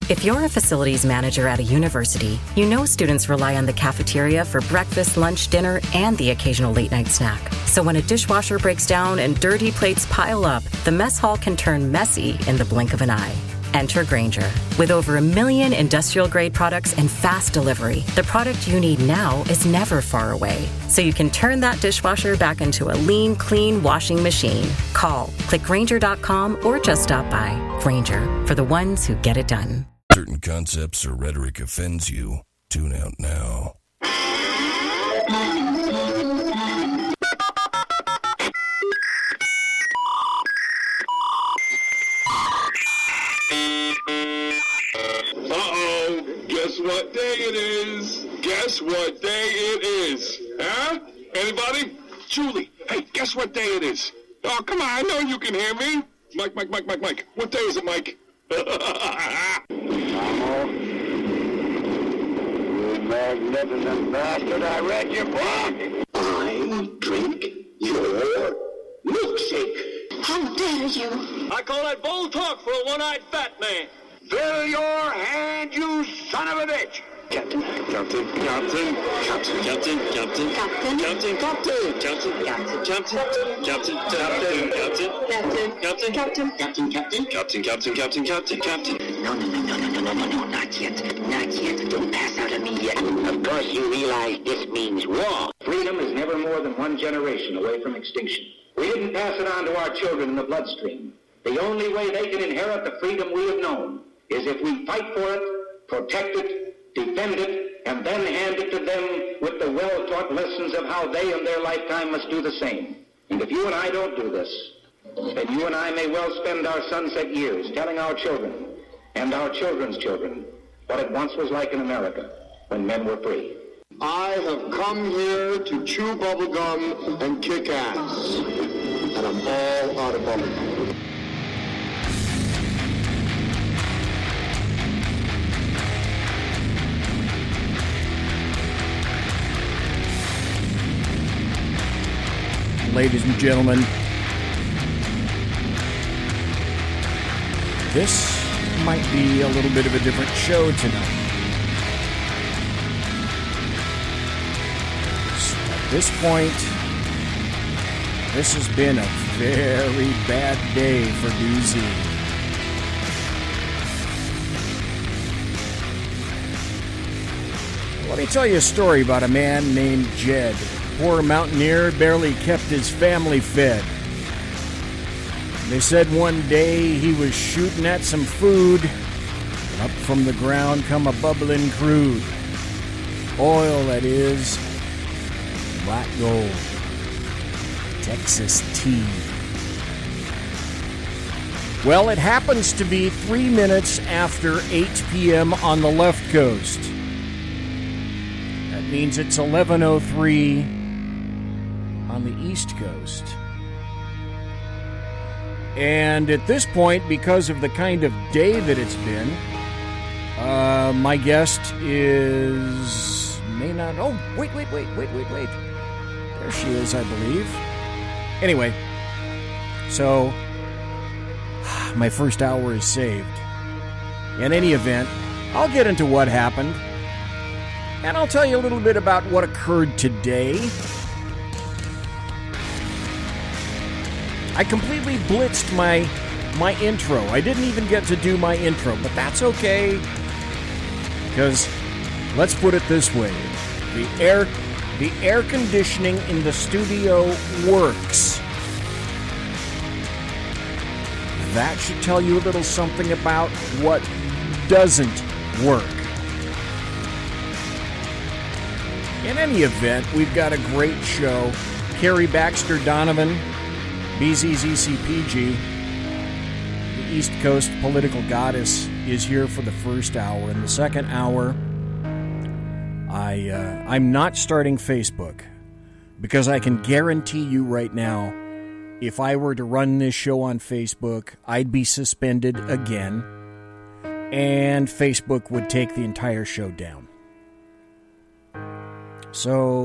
If you're a facilities manager at a university, you know students rely on the cafeteria for breakfast, lunch, dinner, and the occasional late-night snack. So when a dishwasher breaks down and dirty plates pile up, the mess hall can turn messy in the blink of an eye. Enter Grainger. With over 1 million industrial-grade products and fast delivery, the product you need now is never far away. So you can turn that dishwasher back into a lean, clean washing machine. Call, click Grainger.com, or just stop by. Grainger, for the ones who get it done. Certain concepts or rhetoric offends you. Tune out now. Uh-oh, guess what day it is? Guess what day it is? Huh? Anybody? Julie, hey, guess what day it is? Oh, come on, I know you can hear me. Mike. What day is it, Mike? You magnificent bastard, I read your book. I drink your milkshake. How dare you? I call that bold talk for a one-eyed fat man. Fill your hand, you son of a bitch. Captain. Captain. Captain. Captain. Captain. Captain. Captain. Captain. Captain. Captain. Captain. Captain. Captain. Captain. Captain. Captain. Captain. Captain. Captain. No, not yet. Not yet. Don't pass out on me yet. Of course you realize this means war. Freedom is never more than one generation away from extinction. We didn't pass it on to our children in the bloodstream. The only way they can inherit the freedom we have known is if we fight for it, protect it, defend it, and then hand it to them with the well-taught lessons of how they in their lifetime must do the same. And if you and I don't do this, then you and I may well spend our sunset years telling our children and our children's children what it once was like in America when men were free. I have come here to chew bubblegum and kick ass. And I'm all out of bubblegum. Ladies and gentlemen, this might be a little bit of a different show tonight. At this point, this has been a very bad day for DZ. Let me tell you a story about a man named Jed. Poor mountaineer barely kept his family fed. They said one day he was shooting at some food, and up from the ground come a bubbling crude. Oil, that is. Black gold. Texas tea. Well, it happens to be 3 minutes after 8 p.m. on the left coast. That means it's 11:03 on the East Coast. And at this point, because of the kind of day that it's been, my guest may not... Oh, wait. There she is, I believe. Anyway, so my first hour is saved. In any event, I'll get into what happened, and I'll tell you a little bit about what occurred today. I completely blitzed my intro. I didn't even get to do my intro, but that's okay. Because, let's put it this way. The air conditioning in the studio works. That should tell you a little something about what doesn't work. In any event, we've got a great show. KARI Baxter Donovan, BZZCPG, the East Coast political goddess, is here for the first hour. In the second hour, I'm not starting Facebook, because I can guarantee you right now, if I were to run this show on Facebook, I'd be suspended again, and Facebook would take the entire show down. So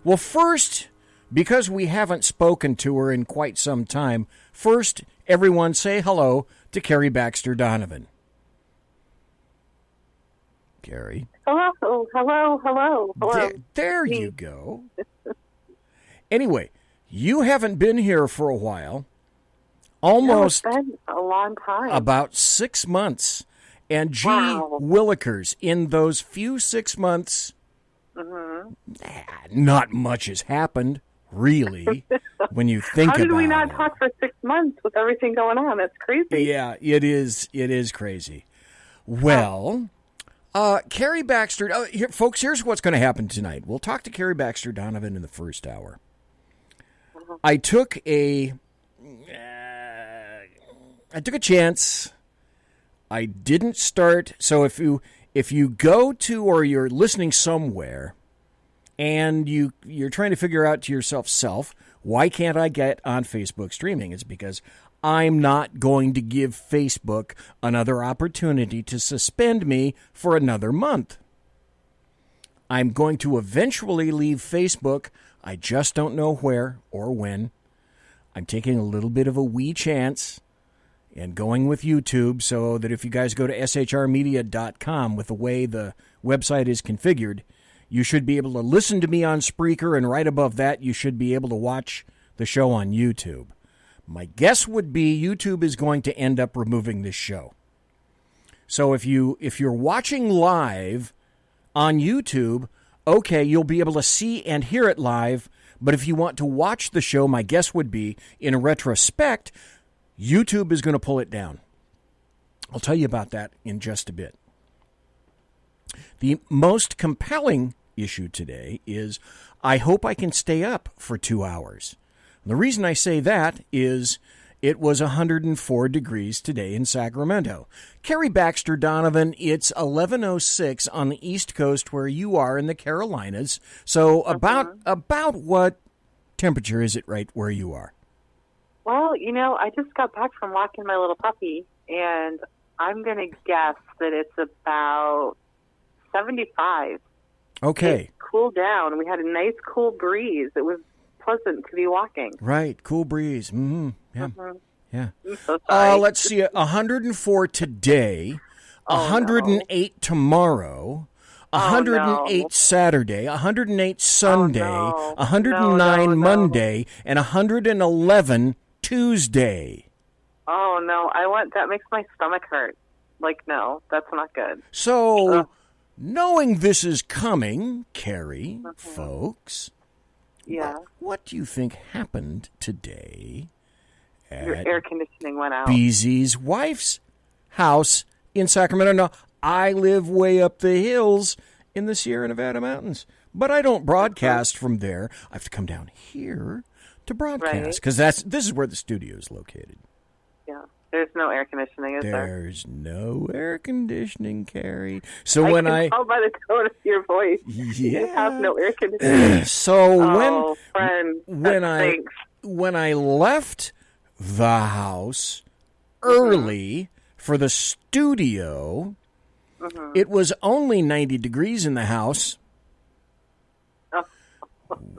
well, first, because we haven't spoken to her in quite some time, first, everyone say hello to KARI Baxter Donovan. Kari. Hello. There you go. Anyway, you haven't been here for a while. Almost it's been a long time. About 6 months. And gee willikers, in those few 6 months, not much has happened, really, when you think about it. How did we not talk for 6 months with everything going on? That's crazy. Yeah, it is crazy. Well, Kari Baxter, folks, here's what's going to happen tonight. We'll talk to Kari Baxter Donovan in the first hour. I took a chance. I didn't start. So if you go to, or you're listening somewhere and you're trying to figure out to yourself, why can't I get on Facebook streaming? It's because I'm not going to give Facebook another opportunity to suspend me for another month. I'm going to eventually leave Facebook. I just don't know where or when. I'm taking a little bit of a wee chance and going with YouTube, so that if you guys go to shrmedia.com, with the way the website is configured, you should be able to listen to me on Spreaker, and right above that, you should be able to watch the show on YouTube. My guess would be YouTube is going to end up removing this show. So if you're watching live on YouTube, okay, you'll be able to see and hear it live, but if you want to watch the show, my guess would be, in retrospect, YouTube is going to pull it down. I'll tell you about that in just a bit. The most compelling issue today is I hope I can stay up for 2 hours. The reason I say that is it was 104 degrees today in Sacramento. Kari Baxter Donovan, it's 11:06 on the East Coast where you are in the Carolinas. So about what temperature is it right where you are? Well, I just got back from walking my little puppy, and I'm going to guess that it's about 75. Okay. It cooled down. We had a nice cool breeze. It was pleasant to be walking. Right, cool breeze. Mm-hmm. Yeah. Yeah. I'm so sorry. Let's see, 104 today, 108 tomorrow, 108 Saturday, 108 Sunday, 109 Monday, and 111 Tuesday. Oh, no. That makes my stomach hurt. No, that's not good. So, knowing this is coming, Kari, folks, what do you think happened today your air conditioning went out? BZ's wife's house in Sacramento. Now, I live way up the hills in the Sierra Nevada mountains, but I don't broadcast from there. I have to come down here to broadcast because this is where the studio is located. Yeah, there's no air conditioning, is there? There's no air conditioning, Kari. So I can tell by the tone of your voice, you have no air conditioning. So friend, when I left the house early for the studio, it was only 90 degrees in the house.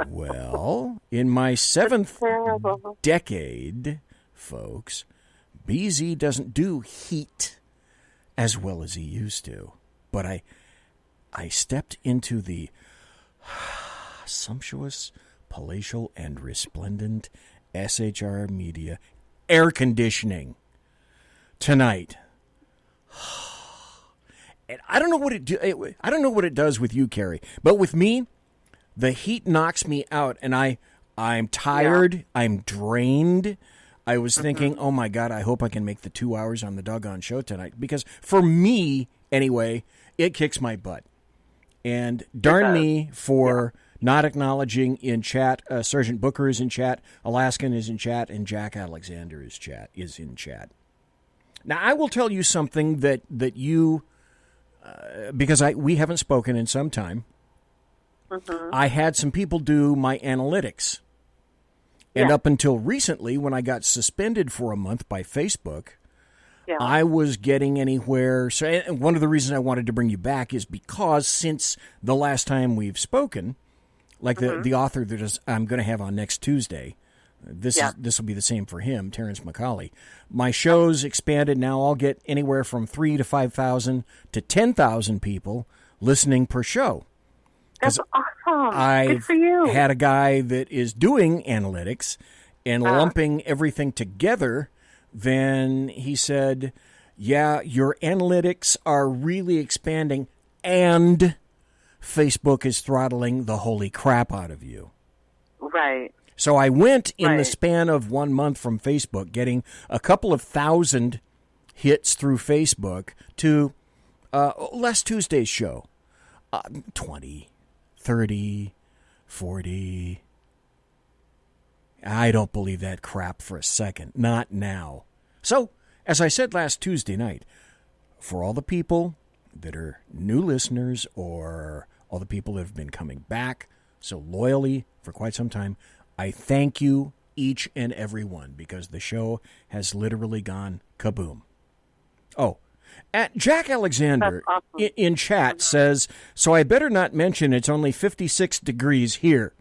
Well, in my 7th decade, folks, BZ doesn't do heat as well as he used to. But I stepped into the sumptuous, palatial, and resplendent SHR Media air conditioning tonight. And I don't know what it does with you, Kari, but with me, the heat knocks me out, and I'm tired. Yeah. I'm drained. I was thinking, oh my God, I hope I can make the 2 hours on the doggone show tonight, because for me, anyway, it kicks my butt. And darn me for not acknowledging in chat. Sergeant Booker is in chat, Alaskan is in chat, and Jack Alexander is in chat. Now, I will tell you something that you, because we haven't spoken in some time. I had some people do my analytics. And up until recently, when I got suspended for a month by Facebook, I was getting anywhere. So, and one of the reasons I wanted to bring you back is because since the last time we've spoken, like the author that I'm going to have on next Tuesday, This will be the same for him, Terrence McCauley. My show's expanded now. I'll get anywhere from 3,000 to 5,000 to 10,000 people listening per show. That's awesome. I've Good for you. had a guy that is doing analytics and lumping everything together. Then he said, yeah, your analytics are really expanding and Facebook is throttling the holy crap out of you. Right. So I went in the span of 1 month from Facebook, getting a couple of thousand hits through Facebook to last Tuesday's show. 20, 30, 40. I don't believe that crap for a second. Not now. So, as I said last Tuesday night, for all the people that are new listeners or all the people that have been coming back so loyally for quite some time, I thank you, each and every one, because the show has literally gone kaboom. Oh, Jack Alexander in chat says, so I better not mention it's only 56 degrees here.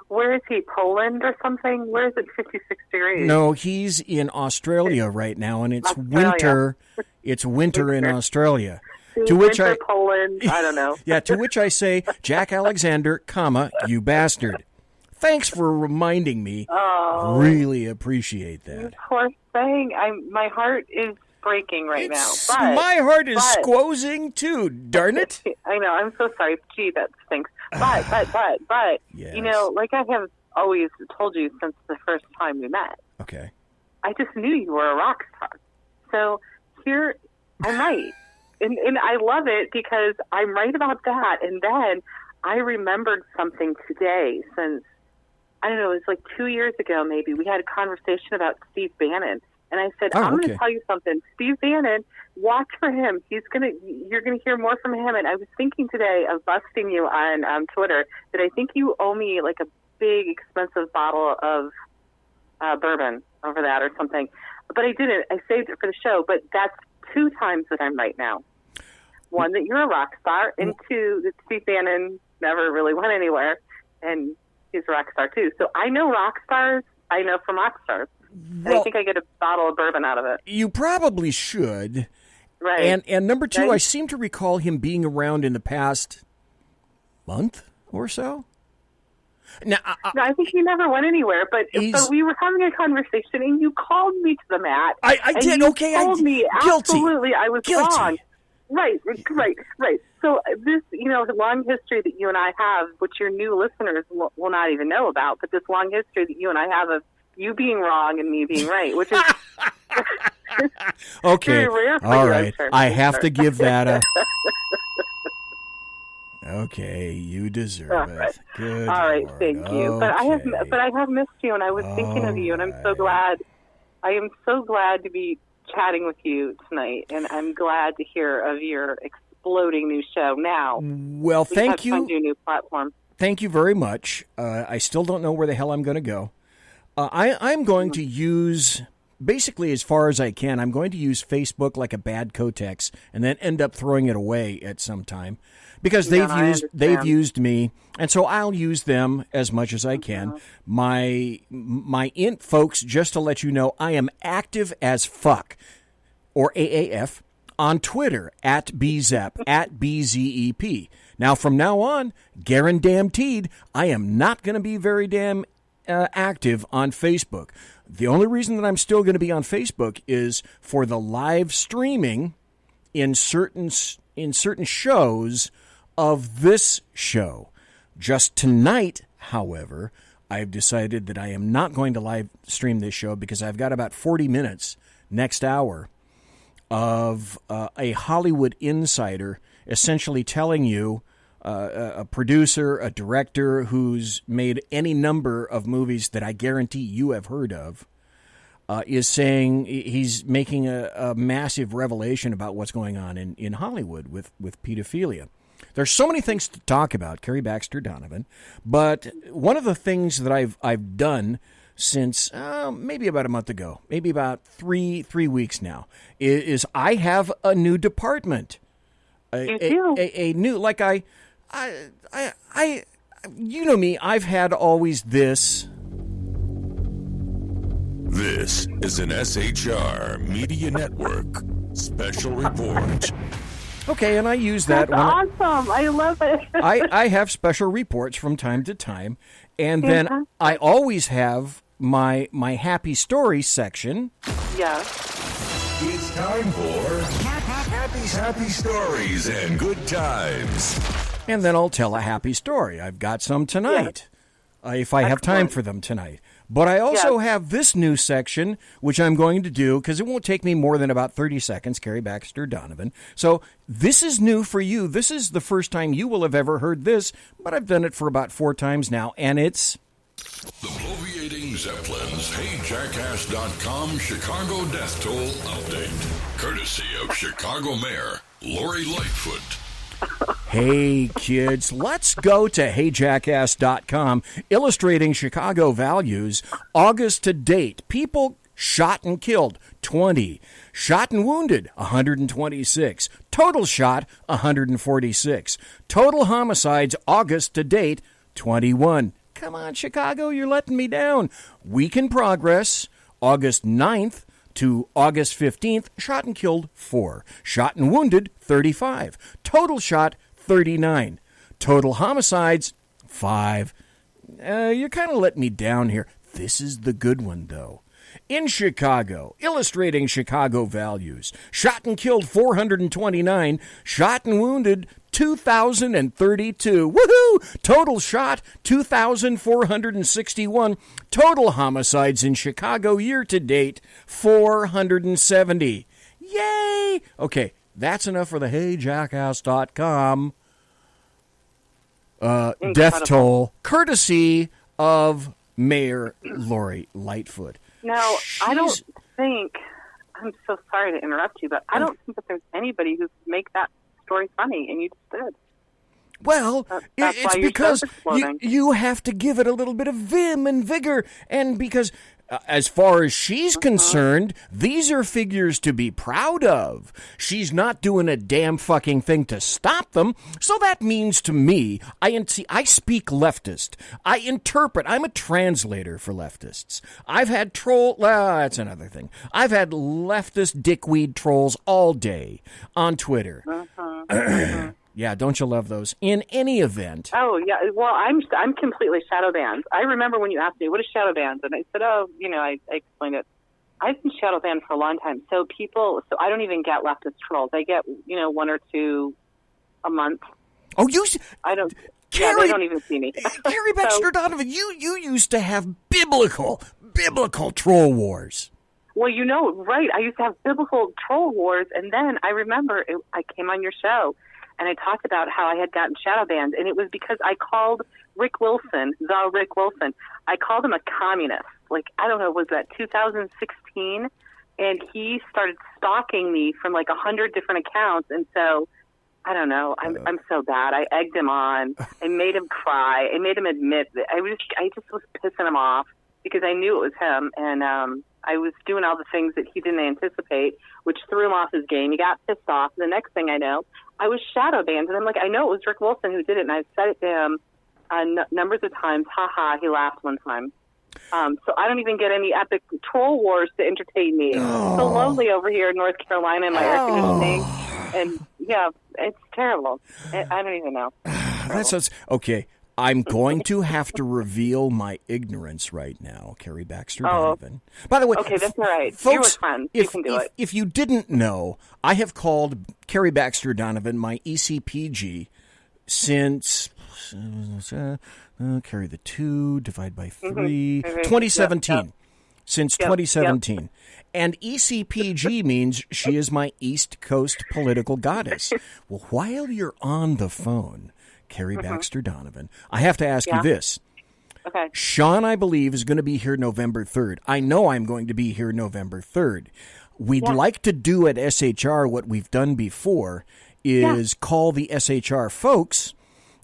Where is he, Poland or something? Where is it 56 degrees? No, he's in Australia right now, and it's winter. It's winter in Australia. To which Poland, I don't know. Yeah, to which I say, Jack Alexander, comma, you bastard. Thanks for reminding me. Oh, really appreciate that. You poor thing. My heart is breaking right now. But, my heart is squozing too, darn it. I know, I'm so sorry. Gee, that stinks. But, yes. You know, like I have always told you since the first time we met. Okay. I just knew you were a rock star. So here I'm right. And I love it because I'm right about that. And then I remembered something today since, I don't know, it was like 2 years ago maybe. We had a conversation about Steve Bannon. And I said, I'm going to tell you something. Steve Bannon, watch for him. You're going to hear more from him. And I was thinking today of busting you on Twitter that I think you owe me like a big, expensive bottle of bourbon over that or something. But I didn't. I saved it for the show. But that's 2 times that I'm right now. 1, that you're a rock star, and 2, that Steve Bannon never really went anywhere, and he's a rock star too. So I know rock stars. I know from rock stars. And I think I get a bottle of bourbon out of it. You probably should. Right. And number 2, I seem to recall him being around in the past month or so. Now, no, I think he never went anywhere, but we were having a conversation, and you called me to the mat. I did, okay. You told me absolutely I was wrong. Right. So this, long history that you and I have, which your new listeners will not even know about, but this long history that you and I have of you being wrong and me being right, which is okay. very rare for all you, right. Sure. I have to give that a... Okay, you deserve it. Good. All right, Lord. thank you. Okay. But I have missed you, and I was thinking of you, and I'm so glad. I am so glad to be chatting with you tonight, and I'm glad to hear of your exploding new show now. Well, thank you. Your new platform. Thank you very much. I still don't know where the hell I'm going to go. I'm going to use, basically as far as I can, I'm going to use Facebook like a bad Kotex and then end up throwing it away at some time because they've used me, and so I'll use them as much as I can. My int folks, just to let you know, I am active as fuck, or AAF, on Twitter at BZEP, at BZEP. Now, from now on, guaranteed, I am not going to be very damn active on Facebook. The only reason that I'm still going to be on Facebook is for the live streaming in certain shows of this show. Just tonight, however, I've decided that I am not going to live stream this show because I've got about 40 minutes next hour of a Hollywood insider essentially telling you, a producer, a director who's made any number of movies that I guarantee you have heard of, is saying he's making a massive revelation about what's going on in Hollywood with pedophilia. There's so many things to talk about, KARI Baxter Donovan, but one of the things that I've done since maybe about a month ago, maybe about three weeks now, is I have a new department. A new, like I you know me, I've had always this This is an SHR Media Network special report. Okay, and I use that. That's awesome. I love it. I have special reports from time to time, and then I always have my happy story section. Yeah. It's time for happy stories and good times. And then I'll tell a happy story. I've got some tonight, if I have time for them tonight. But I also have this new section, which I'm going to do, because it won't take me more than about 30 seconds, Kari Baxter Donovan. So this is new for you. This is the first time you will have ever heard this, but I've done it for about 4 times now, and it's... The Bloviating Zeppelins HeyJackass.com Chicago Death Toll Update. Courtesy of Chicago Mayor Lori Lightfoot. Hey, kids, let's go to HeyJackass.com, illustrating Chicago values. August to date, people shot and killed, 20. Shot and wounded, 126. Total shot, 146. Total homicides, August to date, 21. Come on, Chicago, you're letting me down. Week in progress, August 9th to August 15th, shot and killed, 4. Shot and wounded, 35. Total shot, 39. Total homicides, 5. You're kind of letting me down here. This is the good one, though. In Chicago, illustrating Chicago values. Shot and killed 429. Shot and wounded 2,032. Woohoo! Total shot 2,461. Total homicides in Chicago year to date 470. Yay! Okay, that's enough for the HeyJackass.com death toll, courtesy of Mayor Lori Lightfoot. Now, I don't think, I'm so sorry to interrupt you, but I don't think that there's anybody who could make that story funny, and you just did. Well, it's because you have to give it a little bit of vim and vigor, and because as far as she's concerned, these are figures to be proud of. She's not doing a damn fucking thing to stop them, so that means to me, I speak leftist. I interpret. I'm a translator for leftists. I've had that's another thing. I've had leftist dickweed trolls all day on Twitter. Yeah, don't you love those? In any event. Oh, yeah. Well, I'm completely shadow banned. I remember when you asked me, what is shadow banned? And I said, I explained it. I've been shadow banned for a long time. So I don't even get leftist trolls. I get, 1 or 2 a month. Oh, I don't. Kari, they don't even see me. Kari Baxter Donovan, you used to have biblical troll wars. Well, right. I used to have biblical troll wars. And then I remember I came on your show. And I talked about how I had gotten shadow banned, and it was because I called Rick Wilson, I called him a communist. Like, I don't know, was that 2016? And he started stalking me from 100 different accounts, and so, I don't know, I'm so bad. I egged him on. I made him cry. I made him admit that I just was pissing him off because I knew it was him, and I was doing all the things that he didn't anticipate, which threw him off his game. He got pissed off, and the next thing I know, I was shadow banned, and I'm like, I know it was Rick Wilson who did it, and I said it to him numbers of times. He laughed one time. So I don't even get any epic troll wars to entertain me. It's so lonely over here in North Carolina in my air conditioning, and yeah, it's terrible. I don't even know. That's okay. I'm going to have to reveal my ignorance right now, Kari Baxter Donovan. By the way, okay, that's all right. Folks, you were fun. You can do it. If you didn't know, I have called Kari Baxter Donovan my ECPG since carry the 2, divide by 3, 2017. Yep. Since 2017. Yep. And ECPG means she is my East Coast political goddess. Well, while you're on the phone, Kari Baxter Donovan, I have to ask you this. Okay. Sean, I believe, is going to be here November 3rd. I know I'm going to be here November 3rd. We'd like to do at SHR what we've done before is call the SHR folks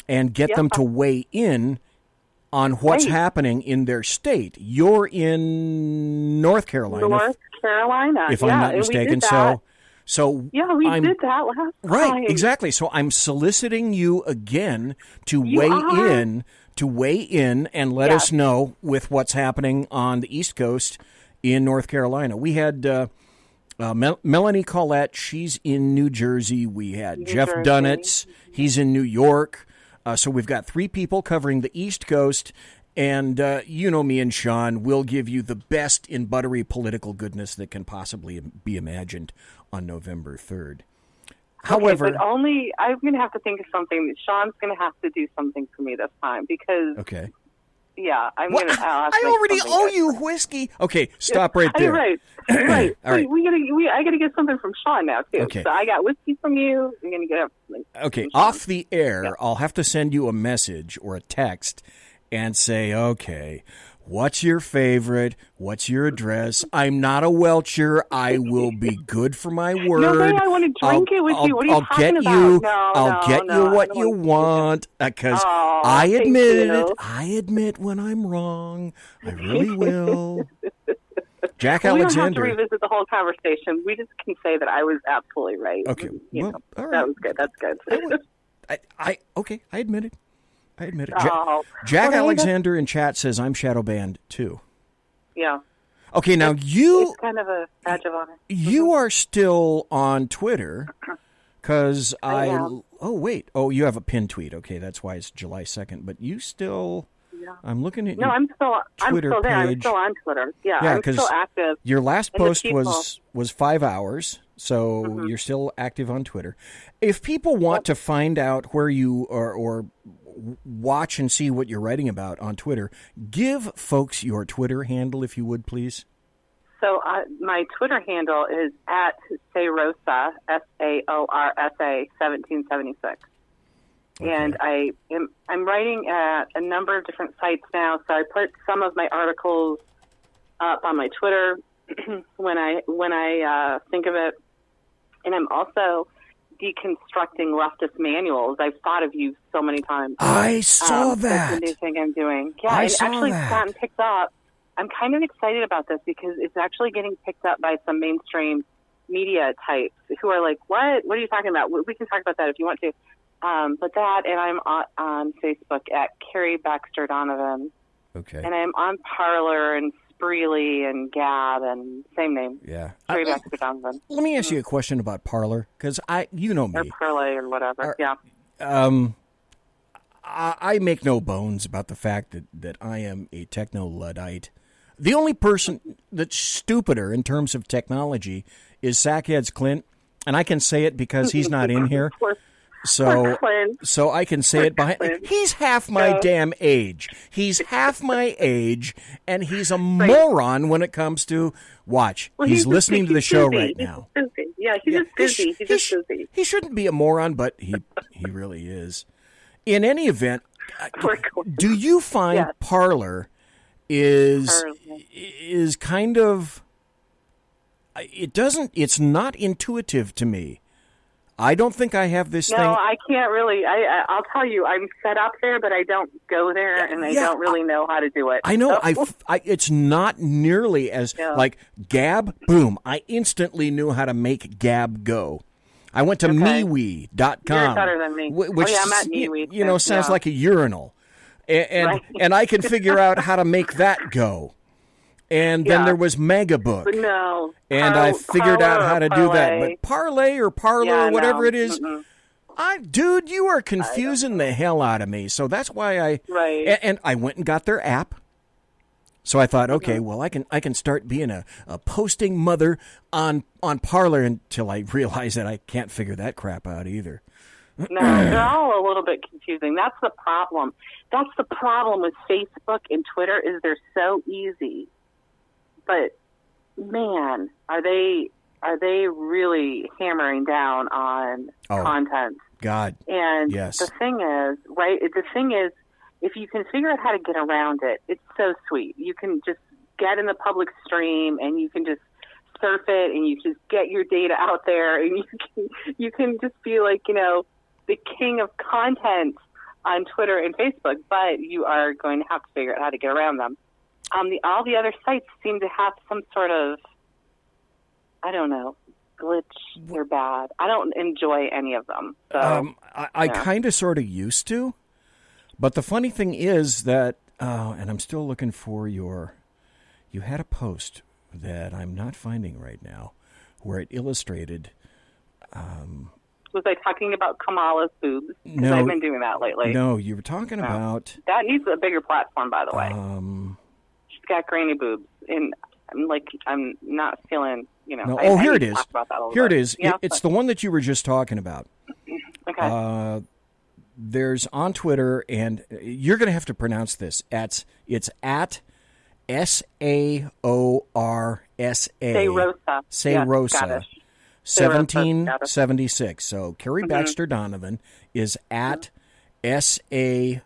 and get them to weigh in on what's happening in their state. You're in North Carolina. North Carolina. If I'm not mistaken. So we did that last time. Right, exactly. So I'm soliciting you again to weigh in and let us know with what's happening on the East Coast in North Carolina. We had Melanie Collette. She's in New Jersey. We had Jeff Dunitz. He's in New York. So we've got 3 people covering the East Coast. And you know me and Sean, we'll give you the best in buttery political goodness that can possibly be imagined on November 3rd. However, but only I'm going to have to think of something. Sean's going to have to do something for me this time because. Okay. Yeah, I'm going to. I already owe you whiskey. Okay, stop right there. Right. All right. I got to get something from Sean now too. Okay. So I got whiskey from you. I'm going to get something. Okay, off the air, I'll have to send you a message or a text and say, okay, what's your favorite? What's your address? I'm not a Welcher. I will be good for my word. No, babe, I want to drink it with you. What are you talking about? I'll get you what you want because I admit when I'm wrong. I really will. Jack Alexander. We don't have to revisit the whole conversation. We just can say that I was absolutely right. Okay. All right. That was good. That's good. I admit it. Jack Alexander in chat says I'm shadow banned too. Yeah. Okay, now it's kind of a badge of honor. You are still on Twitter because you have a pinned tweet. Okay, that's why it's July 2nd. But you still, I'm looking at. No, I'm still Twitter there. page. I'm still on Twitter. Yeah, I'm still active. Your last post was 5 hours, so you're still active on Twitter. If people want to find out where you are or watch and see what you're writing about on Twitter, give folks your Twitter handle, if you would, please. So my Twitter handle is at Saorsa, SAORSA 1776. Okay. And I'm writing at a number of different sites now. So I put some of my articles up on my Twitter when I think of it, and I'm also deconstructing leftist manuals. I've thought of you so many times. I saw that. That's the new thing I'm doing. Yeah, it's actually gotten picked up. I'm kind of excited about this because it's actually getting picked up by some mainstream media types who are like, what are you talking about? We can talk about that if you want to. But that, and I'm on Facebook at KARI BAXTER DONOVAN. Okay. And I'm on Parler and Spreely and Gab and same name. Yeah. KARI BAXTER DONOVAN. Let me ask you a question about Parler, because you know me. Or Parler or whatever, yeah. I make no bones about the fact that I am a techno-Luddite. The only person that's stupider in terms of technology is Sackheads Clint, and I can say it because he's not in here. So I can say it behind. He's half my damn age. He's half my age, and he's a moron when it comes to watch. Well, he's listening to the show right now. Yeah, he's just busy. He's just busy. He shouldn't be a moron, but he really is. In any event, do you find Parler is kind of it's not intuitive to me. I don't think I have this thing. No, I can't really. I'll tell you, I'm set up there, but I don't go there, and I don't really know how to do it. I know. It's not nearly as like Gab. Boom! I instantly knew how to make Gab go. I went to MeWe.com. You're better than me. Which I'm at MeWe. Sounds like a urinal, and I can figure out how to make that go. And then there was Megabook. No. And I figured out how to do that. But Parlay or Parler or whatever it is, dude, you are confusing the hell out of me. So that's why and I went and got their app. So I thought, okay, well, I can start being a posting mother on Parler until I realize that I can't figure that crap out either. No, they're all a little bit confusing. That's the problem. That's the problem with Facebook and Twitter is they're so easy. But man, are they really hammering down on content? God. And yes. The thing is, if you can figure out how to get around it, it's so sweet. You can just get in the public stream and you can just surf it and you just get your data out there and you can just be like, the king of content on Twitter and Facebook, but you are going to have to figure out how to get around them. All the other sites seem to have some sort of, I don't know, glitch. They're bad. I don't enjoy any of them. So, I kind of sort of used to, but the funny thing is that, and I'm still looking for you had a post. that I'm not finding right now, where it illustrated. Was I talking about Kamala's boobs? No, I've been doing that lately. No, you were talking about. That needs a bigger platform, by the way. She's got grainy boobs, and I'm not feeling, No. I Here need it to is. talk about that a little Here bit. it is. Yeah, It's the one that you were just talking about. Okay. There's on Twitter, and you're going to have to pronounce this. It's at SAORSA. Sayrosa. 1776. So Kari Baxter Donovan is at SAORSA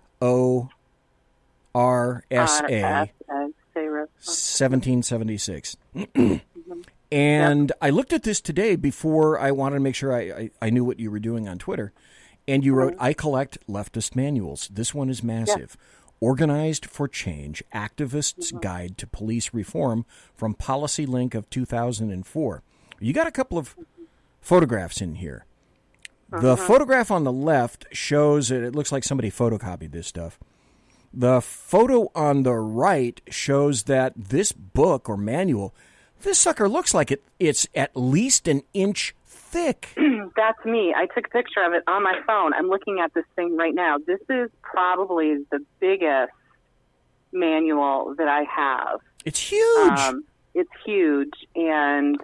1776. And I looked at this today before I wanted to make sure I knew what you were doing on Twitter. And you wrote, I collect leftist manuals. This one is massive. Organized for Change, Activists' Guide to Police Reform from Policy Link of 2004. You got a couple of photographs in here. The photograph on the left shows it looks like somebody photocopied this stuff. The photo on the right shows that this book or manual, this sucker looks like it's at least an inch thick. That's me. I took a picture of it on my phone. I'm looking at this thing right now. This is probably the biggest manual that I have. It's huge. It's huge, and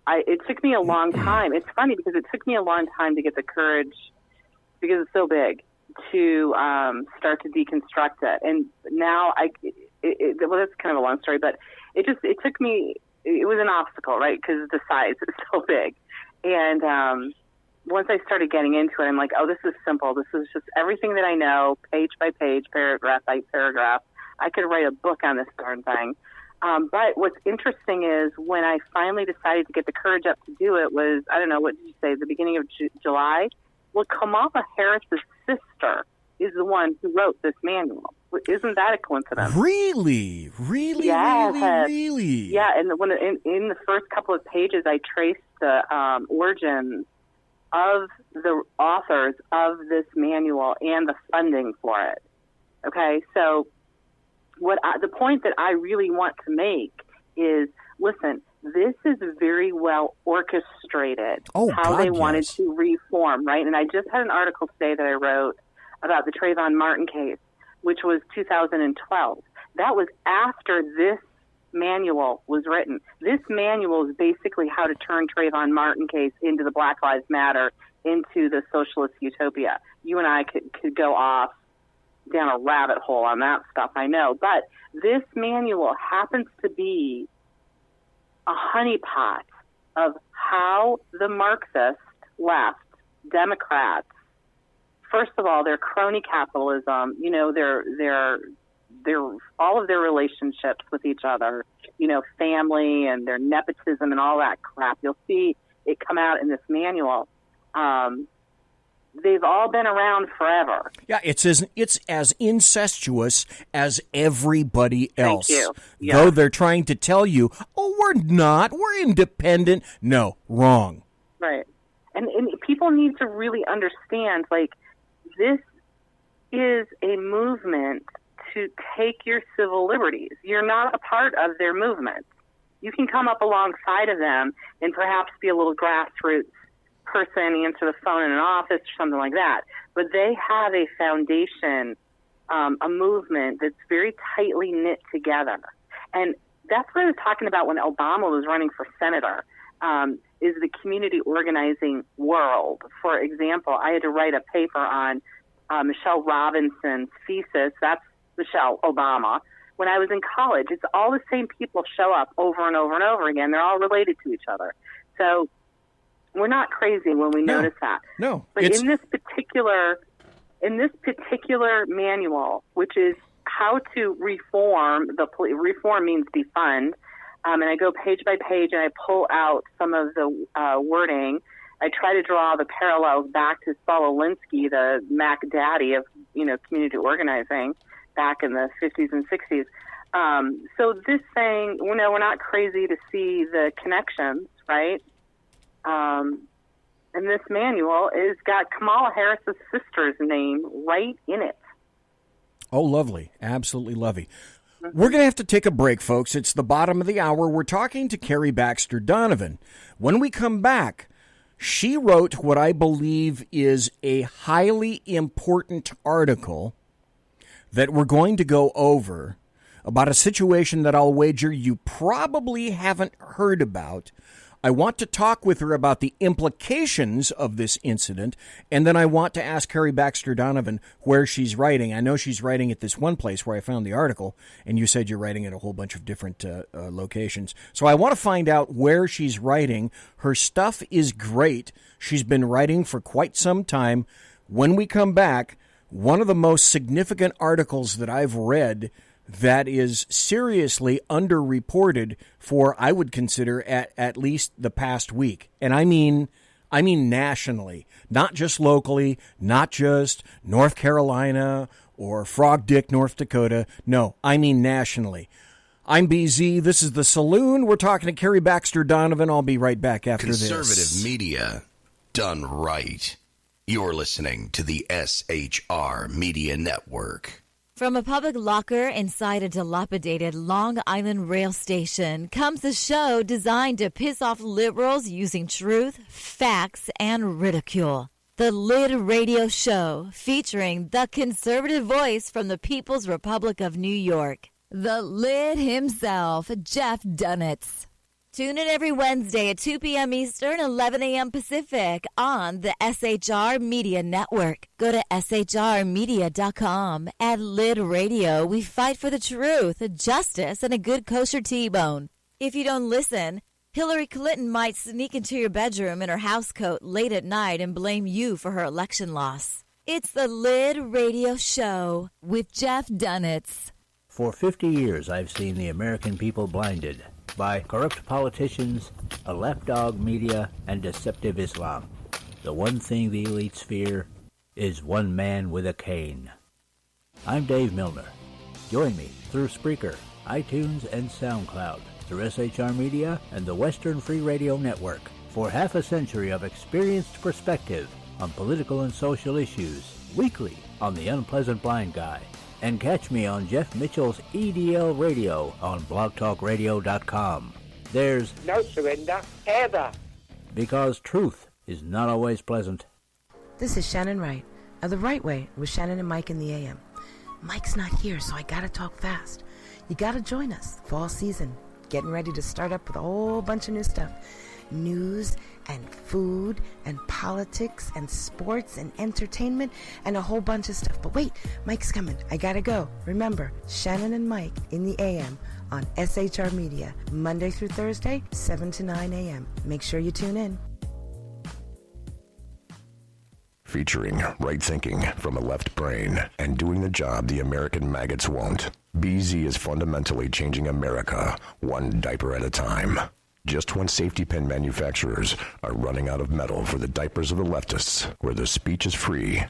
it took me a long time. It's funny because it took me a long time to get the courage, because it's so big, to start to deconstruct it. And now well, that's kind of a long story, but it took me. It was an obstacle, right? Because the size is so big. And once I started getting into it, I'm like, oh, this is simple. This is just everything that I know, page by page, paragraph by paragraph. I could write a book on this darn thing. But what's interesting is when I finally decided to get the courage up to do it was, I don't know, what did you say, the beginning of July? Well, Kamala Harris's sister is the one who wrote this manual. Isn't that a coincidence? Really? Yes. Really? Yeah, and in the first couple of pages, I traced the origins of the authors of this manual and the funding for it. Okay, so the point that I really want to make is, listen, this is very well orchestrated, they wanted to reform, right? And I just had an article today that I wrote about the Trayvon Martin case, which was 2012. That was after this manual was written. This manual is basically how to turn Trayvon Martin case into the Black Lives Matter, into the socialist utopia. You and I could go off down a rabbit hole on that stuff, I know. But this manual happens to be a honeypot of how the Marxist left, Democrats, first of all, their crony capitalism, their all of their relationships with each other, family and their nepotism and all that crap. You'll see it come out in this manual. They've all been around forever. Yeah, it's as incestuous as everybody else. Thank you. Yeah. Though they're trying to tell you, oh, we're not, we're independent. No, wrong. Right. And people need to really understand, this is a movement to take your civil liberties. You're not a part of their movement. You can come up alongside of them and perhaps be a little grassroots person, answer the phone in an office or something like that. But they have a foundation, a movement that's very tightly knit together. And that's what I was talking about when Obama was running for senator, is the community organizing world. For example, I had to write a paper on Michelle Robinson's thesis. That's Michelle Obama. When I was in college, it's all the same people show up over and over and over again. They're all related to each other. So we're not crazy when we notice that. No. But in this particular manual, which is how to reform, reform means defund, and I go page by page and I pull out some of the wording. I try to draw the parallels back to Saul Alinsky, the Mac Daddy of community organizing back in the 50s and 60s. So this thing, we're not crazy to see the connections, right? And this manual has got Kamala Harris's sister's name right in it. Oh, lovely. Absolutely lovely. We're going to have to take a break, folks. It's the bottom of the hour. We're talking to KARI Baxter Donovan. When we come back, she wrote what I believe is a highly important article that we're going to go over about a situation that I'll wager you probably haven't heard about. I want to talk with her about the implications of this incident, and then I want to ask KARI Baxter Donovan where she's writing. I know she's writing at this one place where I found the article, and you said you're writing at a whole bunch of different locations. So I want to find out where she's writing. Her stuff is great. She's been writing for quite some time. When we come back, one of the most significant articles that I've read that is seriously underreported for, I would consider, at least the past week. And I mean nationally, not just locally, not just North Carolina or Frog Dick, North Dakota. No, I mean nationally. I'm BZ. This is the Saloon. We're talking to KARI Baxter Donovan. I'll be right back after this. Conservative media done right. You're listening to the SHR Media Network. From a public locker inside a dilapidated Long Island rail station comes a show designed to piss off liberals using truth, facts, and ridicule. The Lid Radio Show, featuring the conservative voice from the People's Republic of New York, the Lid himself, Jeff Dunetz. Tune in every Wednesday at 2 p.m. Eastern, 11 a.m. Pacific on the SHR Media Network. Go to shrmedia.com. At Lid Radio, we fight for the truth, justice, and a good kosher T-bone. If you don't listen, Hillary Clinton might sneak into your bedroom in her housecoat late at night and blame you for her election loss. It's the Lid Radio Show with Jeff Dunetz. For 50 years, I've seen the American people blinded by corrupt politicians, a lapdog media, and deceptive Islam. The one thing the elites fear is one man with a cane. I'm Dave Milner. Join me through Spreaker, iTunes, and SoundCloud, through SHR Media and the Western Free Radio Network, for half a century of experienced perspective on political and social issues, weekly on The Unpleasant Blind Guy. And catch me on Jeff Mitchell's EDL Radio on blogtalkradio.com. There's no surrender, ever. Because truth is not always pleasant. This is Shannon Wright of The Right Way with Shannon and Mike in the AM. Mike's not here, so I gotta talk fast. You gotta join us. Fall season. Getting ready to start up with a whole bunch of new stuff. News and food and politics and sports and entertainment and a whole bunch of stuff. But wait, Mike's coming. I gotta go. Remember, Shannon and Mike in the AM on SHR Media, Monday through Thursday, 7 to 9 a.m. Make sure you tune in. Featuring right thinking from a left brain and doing the job the American maggots won't. BZ is fundamentally changing America, one diaper at a time. Just when safety pin manufacturers are running out of metal for the diapers of the leftists, where the speech is free,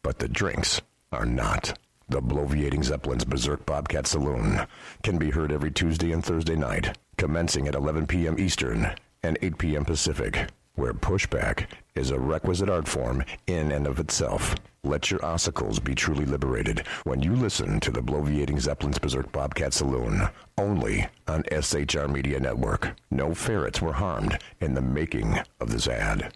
but the drinks are not. The bloviating Zeppelin's Berserk Bobcat Saloon can be heard every Tuesday and Thursday night, commencing at 11 p.m. Eastern and 8 p.m. Pacific, where pushback is a requisite art form in and of itself. Let your ossicles be truly liberated when you listen to the bloviating Zeppelin's Berserk Bobcat Saloon, only on SHR Media Network. No ferrets were harmed in the making of this ad.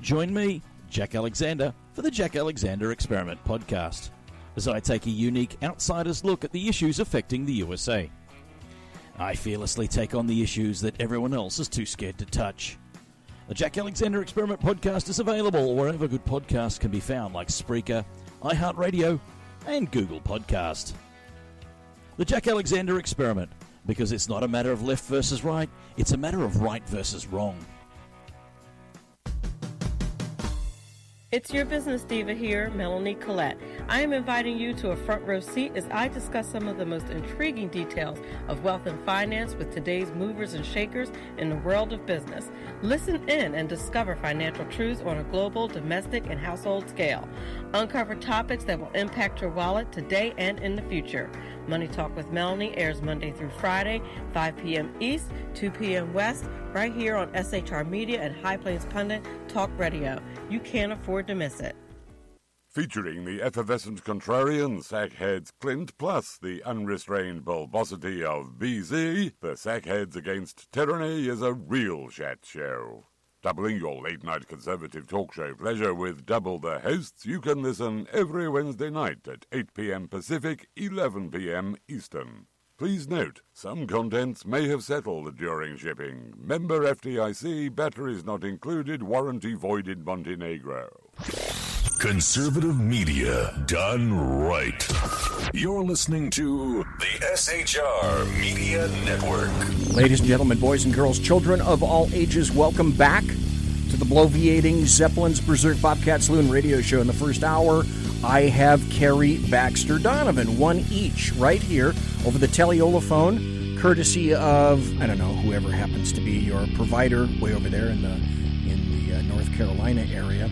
Join me, Jack Alexander, for the Jack Alexander Experiment podcast, as I take a unique outsider's look at the issues affecting the USA. I fearlessly take on the issues that everyone else is too scared to touch. The Jack Alexander Experiment podcast is available wherever good podcasts can be found, like Spreaker, iHeartRadio, and Google Podcast. The Jack Alexander Experiment, because it's not a matter of left versus right, it's a matter of right versus wrong. It's your business diva here, Melanie Collette. I am inviting you to a front row seat as I discuss some of the most intriguing details of wealth and finance with today's movers and shakers in the world of business. Listen in and discover financial truths on a global, domestic, and household scale. Uncover topics that will impact your wallet today and in the future. Money Talk with Melanie airs Monday through Friday, 5 p.m. East, 2 p.m. West, right here on SHR Media and High Plains Pundit Talk Radio. You can't afford to miss it. Featuring the effervescent contrarian sackheads Clint plus the unrestrained bulbosity of BZ, the Sackheads Against Tyranny is a real chat show. Doubling your late-night conservative talk show pleasure with double the hosts, you can listen every Wednesday night at 8 p.m. Pacific, 11 p.m. Eastern. Please note, some contents may have settled during shipping. Member FDIC, batteries not included, warranty void in Montenegro. Conservative media done right. You're listening to the SHR Media Network. Ladies and gentlemen, boys and girls, children of all ages, welcome back to the bloviating Zeppelin's Berserk, Bobcat, Saloon radio show. In the first hour, I have KARI Baxter Donovan, one each, right here over the Teleola phone, courtesy of, I don't know, whoever happens to be your provider way over there in the North Carolina area.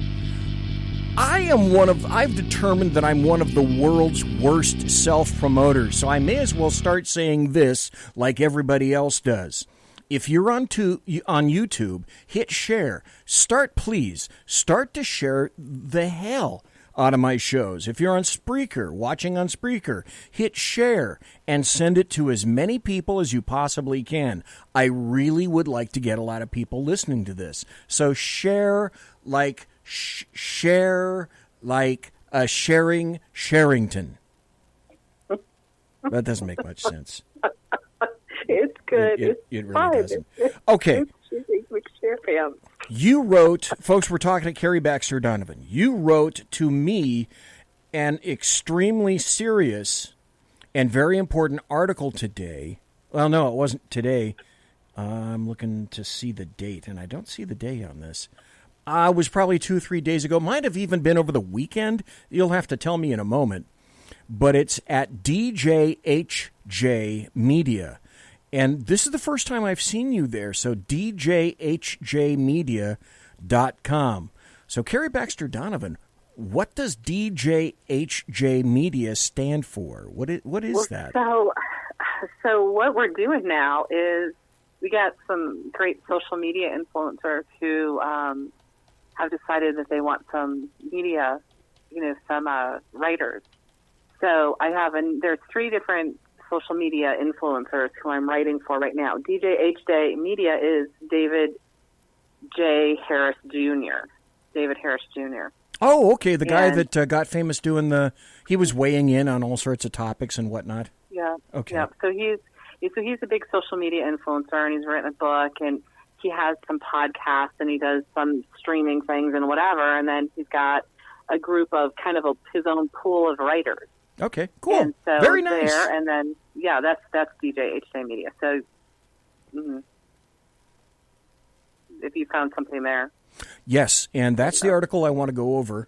I've determined that I'm one of the world's worst self-promoters, so I may as well start saying this like everybody else does. If you're on YouTube, hit share. Start to share the hell out of my shows. If you're on Spreaker, watching on Spreaker, hit share and send it to as many people as you possibly can. I really would like to get a lot of people listening to this. So share like sharing Sherrington. That doesn't make much sense. It's good. It really doesn't. Okay. Share. You wrote, folks, we're talking to KARI Baxter Donovan. You wrote to me an extremely serious and very important article today. Well, no, it wasn't today. I'm looking to see the date, and I don't see the day on this. It was probably 2 or 3 days ago. Might have even been over the weekend. You'll have to tell me in a moment. But it's at DJHJ Media. And this is the first time I've seen you there. So DJHJmedia.com. So KARI Baxter Donovan, what does DJHJ Media stand for? What is that? So what we're doing now is we got some great social media influencers who have decided that they want some media, some writers. So there's 3 different social media influencers who I'm writing for right now. DJHJ Media is David Harris Jr. Oh, okay, the guy that got famous doing he was weighing in on all sorts of topics and whatnot. Yeah. Okay. Yeah. So he's a big social media influencer, and he's written a book, and he has some podcasts, and he does some streaming things and whatever, and then he's got a group of kind of his own pool of writers. Okay, cool. And so very nice. And then, that's DJHJ Media. So if you found something there. Yes, and that's the article I want to go over.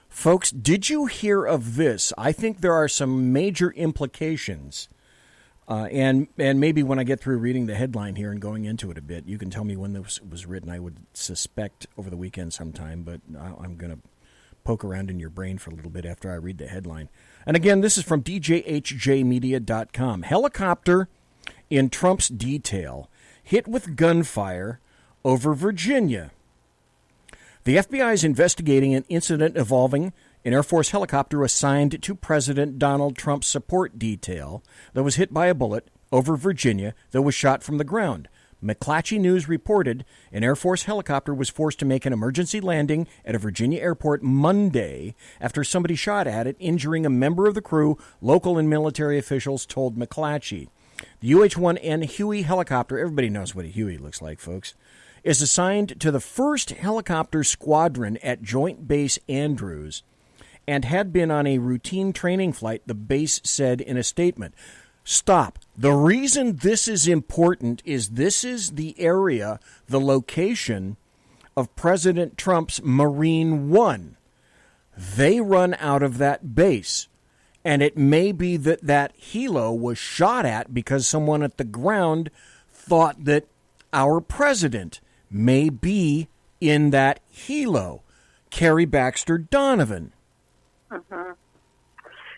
Folks, did you hear of this? I think there are some major implications. And maybe when I get through reading the headline here and going into it a bit, you can tell me when this was written. I would suspect over the weekend sometime, but I'm going to poke around in your brain for a little bit after I read the headline. And again, this is from DJHJmedia.com. Helicopter in Trump's detail hit with gunfire over Virginia. The FBI is investigating an incident involving an Air Force helicopter assigned to President Donald Trump's support detail that was hit by a bullet over Virginia that was shot from the ground. McClatchy News reported an Air Force helicopter was forced to make an emergency landing at a Virginia airport Monday after somebody shot at it, injuring a member of the crew, local and military officials told McClatchy. The UH-1N Huey helicopter, everybody knows what a Huey looks like, folks, is assigned to the 1st Helicopter Squadron at Joint Base Andrews and had been on a routine training flight, the base said in a statement. Stop. The reason this is important is this is the area, the location of President Trump's Marine One. They run out of that base. And it may be that helo was shot at because someone at the ground thought that our president may be in that helo. KARI Baxter Donovan.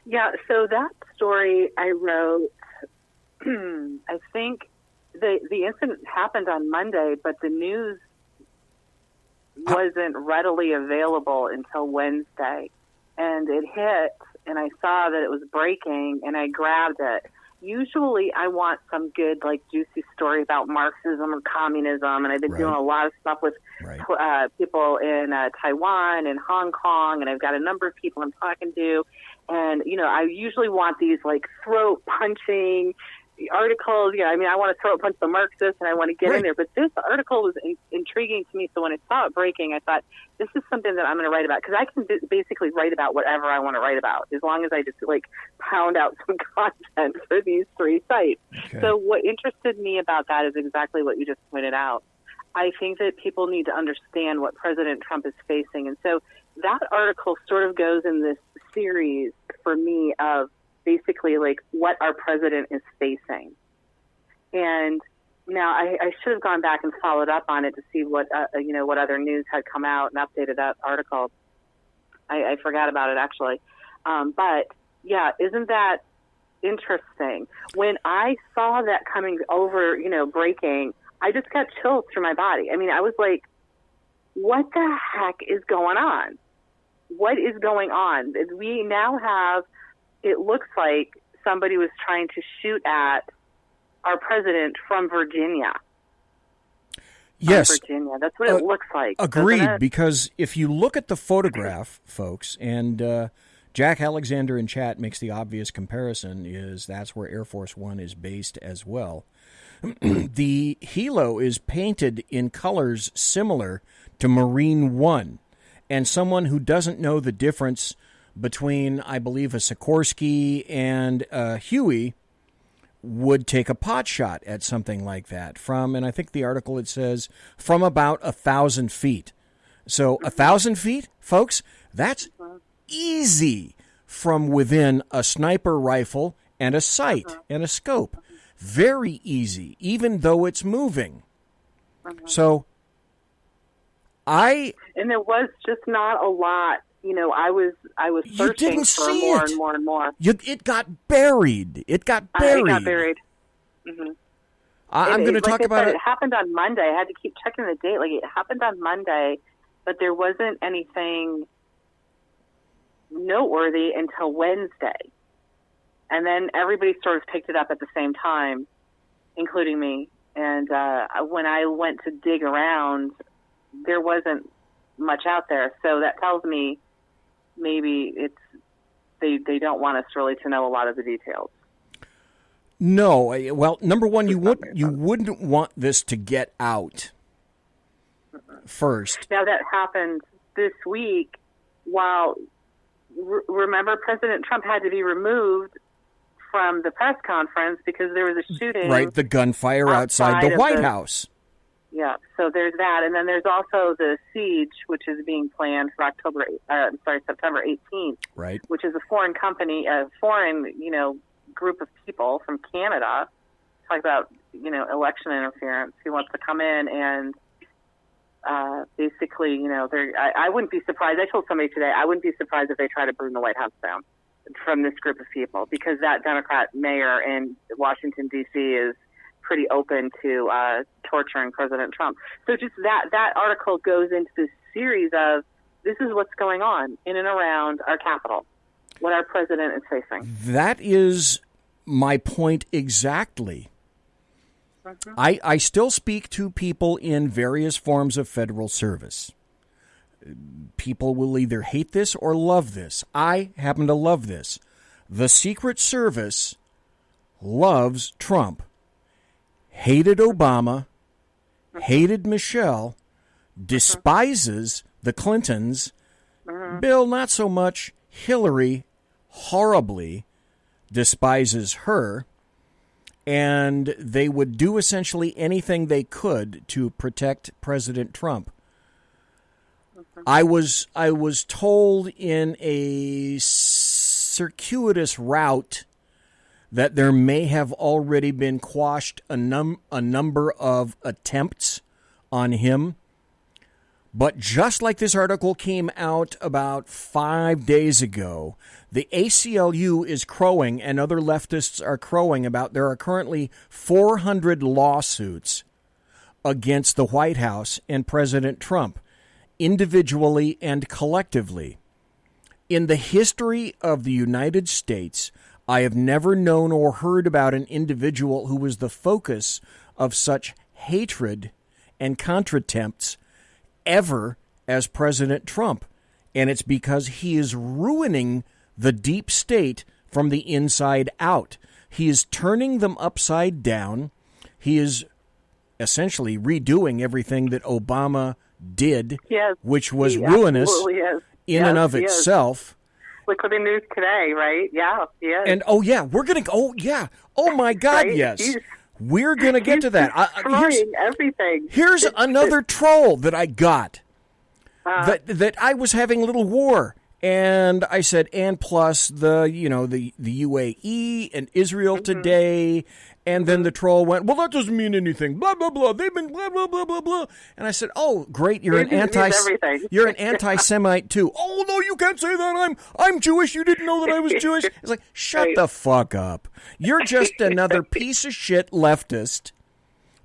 Yeah, so that story I wrote, I think the incident happened on Monday, but the news wasn't readily available until Wednesday. And it hit, and I saw that it was breaking, and I grabbed it. Usually I want some good, like, juicy story about Marxism or communism, and I've been doing a lot of stuff with people in Taiwan and Hong Kong, and I've got a number of people I'm talking to. And, you know, I usually want these, like, throat-punching articles. You know, I mean, I want to throat punch the Marxists, and I want to get in there. But this article was intriguing to me, so when I saw it breaking, I thought, this is something that I'm going to write about, because I can basically write about whatever I want to write about, as long as I just, like, pound out some content for these 3 sites. Okay. So what interested me about that is exactly what you just pointed out. I think that people need to understand what President Trump is facing. And so that article sort of goes in this series for me of basically like what our president is facing. And now I should have gone back and followed up on it to see what, what other news had come out and updated that article. I forgot about it actually. But yeah, isn't that interesting? When I saw that coming over, breaking, I just got chills through my body. I mean, I was like, what the heck is going on? What is going on? We now have, it looks like somebody was trying to shoot at our president from Virginia. Yes. Virginia. That's what it looks like. Agreed, because if you look at the photograph, folks, and Jack Alexander in chat makes the obvious comparison, is that's where Air Force One is based as well. The helo is painted in colors similar to Marine One, and someone who doesn't know the difference between, I believe, a Sikorsky and a Huey would take a pot shot at something like that from, and I think the article it says, from about 1,000 feet. So 1,000 feet, folks, that's easy from within a sniper rifle and a sight and a scope. Very easy, even though it's moving. So and there was just not a lot. I was searching for more and more and more. It got buried. It got buried. It got buried. Mm-hmm. I'm going to talk about it. It happened on Monday. I had to keep checking the date. Like, it happened on Monday, but there wasn't anything noteworthy until Wednesday. And then everybody sort of picked it up at the same time, including me. And when I went to dig around, there wasn't much out there. So that tells me maybe they don't want us really to know a lot of the details. No. Well, number one, you wouldn't want this to get out first. Now, that happened this week while, remember, President Trump had to be removed from the press conference because there was a shooting. Right, the gunfire outside the White House. Yeah, so there's that, and then there's also the siege, which is being planned for September 18th. Right. Which is a foreign group of people from Canada. Talk about election interference. Who wants to come in and basically, I wouldn't be surprised. I told somebody today I wouldn't be surprised if they try to burn the White House down from this group of people, because that Democrat mayor in Washington, D.C. is pretty open to torturing President Trump. So just that article goes into this series of, this is what's going on in and around our Capitol, what our president is facing. That is my point exactly. Mm-hmm. I still speak to people in various forms of federal service. People will either hate this or love this. I happen to love this. The Secret Service loves Trump, hated Obama, hated Michelle, despises the Clintons, Bill not so much, Hillary horribly despises her, and they would do essentially anything they could to protect President Trump. I was told in a circuitous route that there may have already been quashed a number of attempts on him. But just like this article came out about 5 days ago, the ACLU is crowing, and other leftists are crowing about there are currently 400 lawsuits against the White House and President Trump. individually and collectively. In the history of the United States, I have never known or heard about an individual who was the focus of such hatred and contempts ever as President Trump. And it's because he is ruining the deep state from the inside out. He is turning them upside down. He is essentially redoing everything that Obama did, which was ruinous in and of itself. Look at the news today, right? Yeah, yeah. And we're going to oh my God, right? Yes. We're going to get to that. Trying everything. Here's another troll that I got. That I was having a little war, and I said, and plus the UAE and Israel today, and then the troll went, well, that doesn't mean anything. Blah blah blah. They've been blah blah blah blah blah. And I said, oh, great, you're an anti-Semite too. Oh no, you can't say that. I'm Jewish. You didn't know that I was Jewish. It's like, shut the fuck up. You're just another piece of shit leftist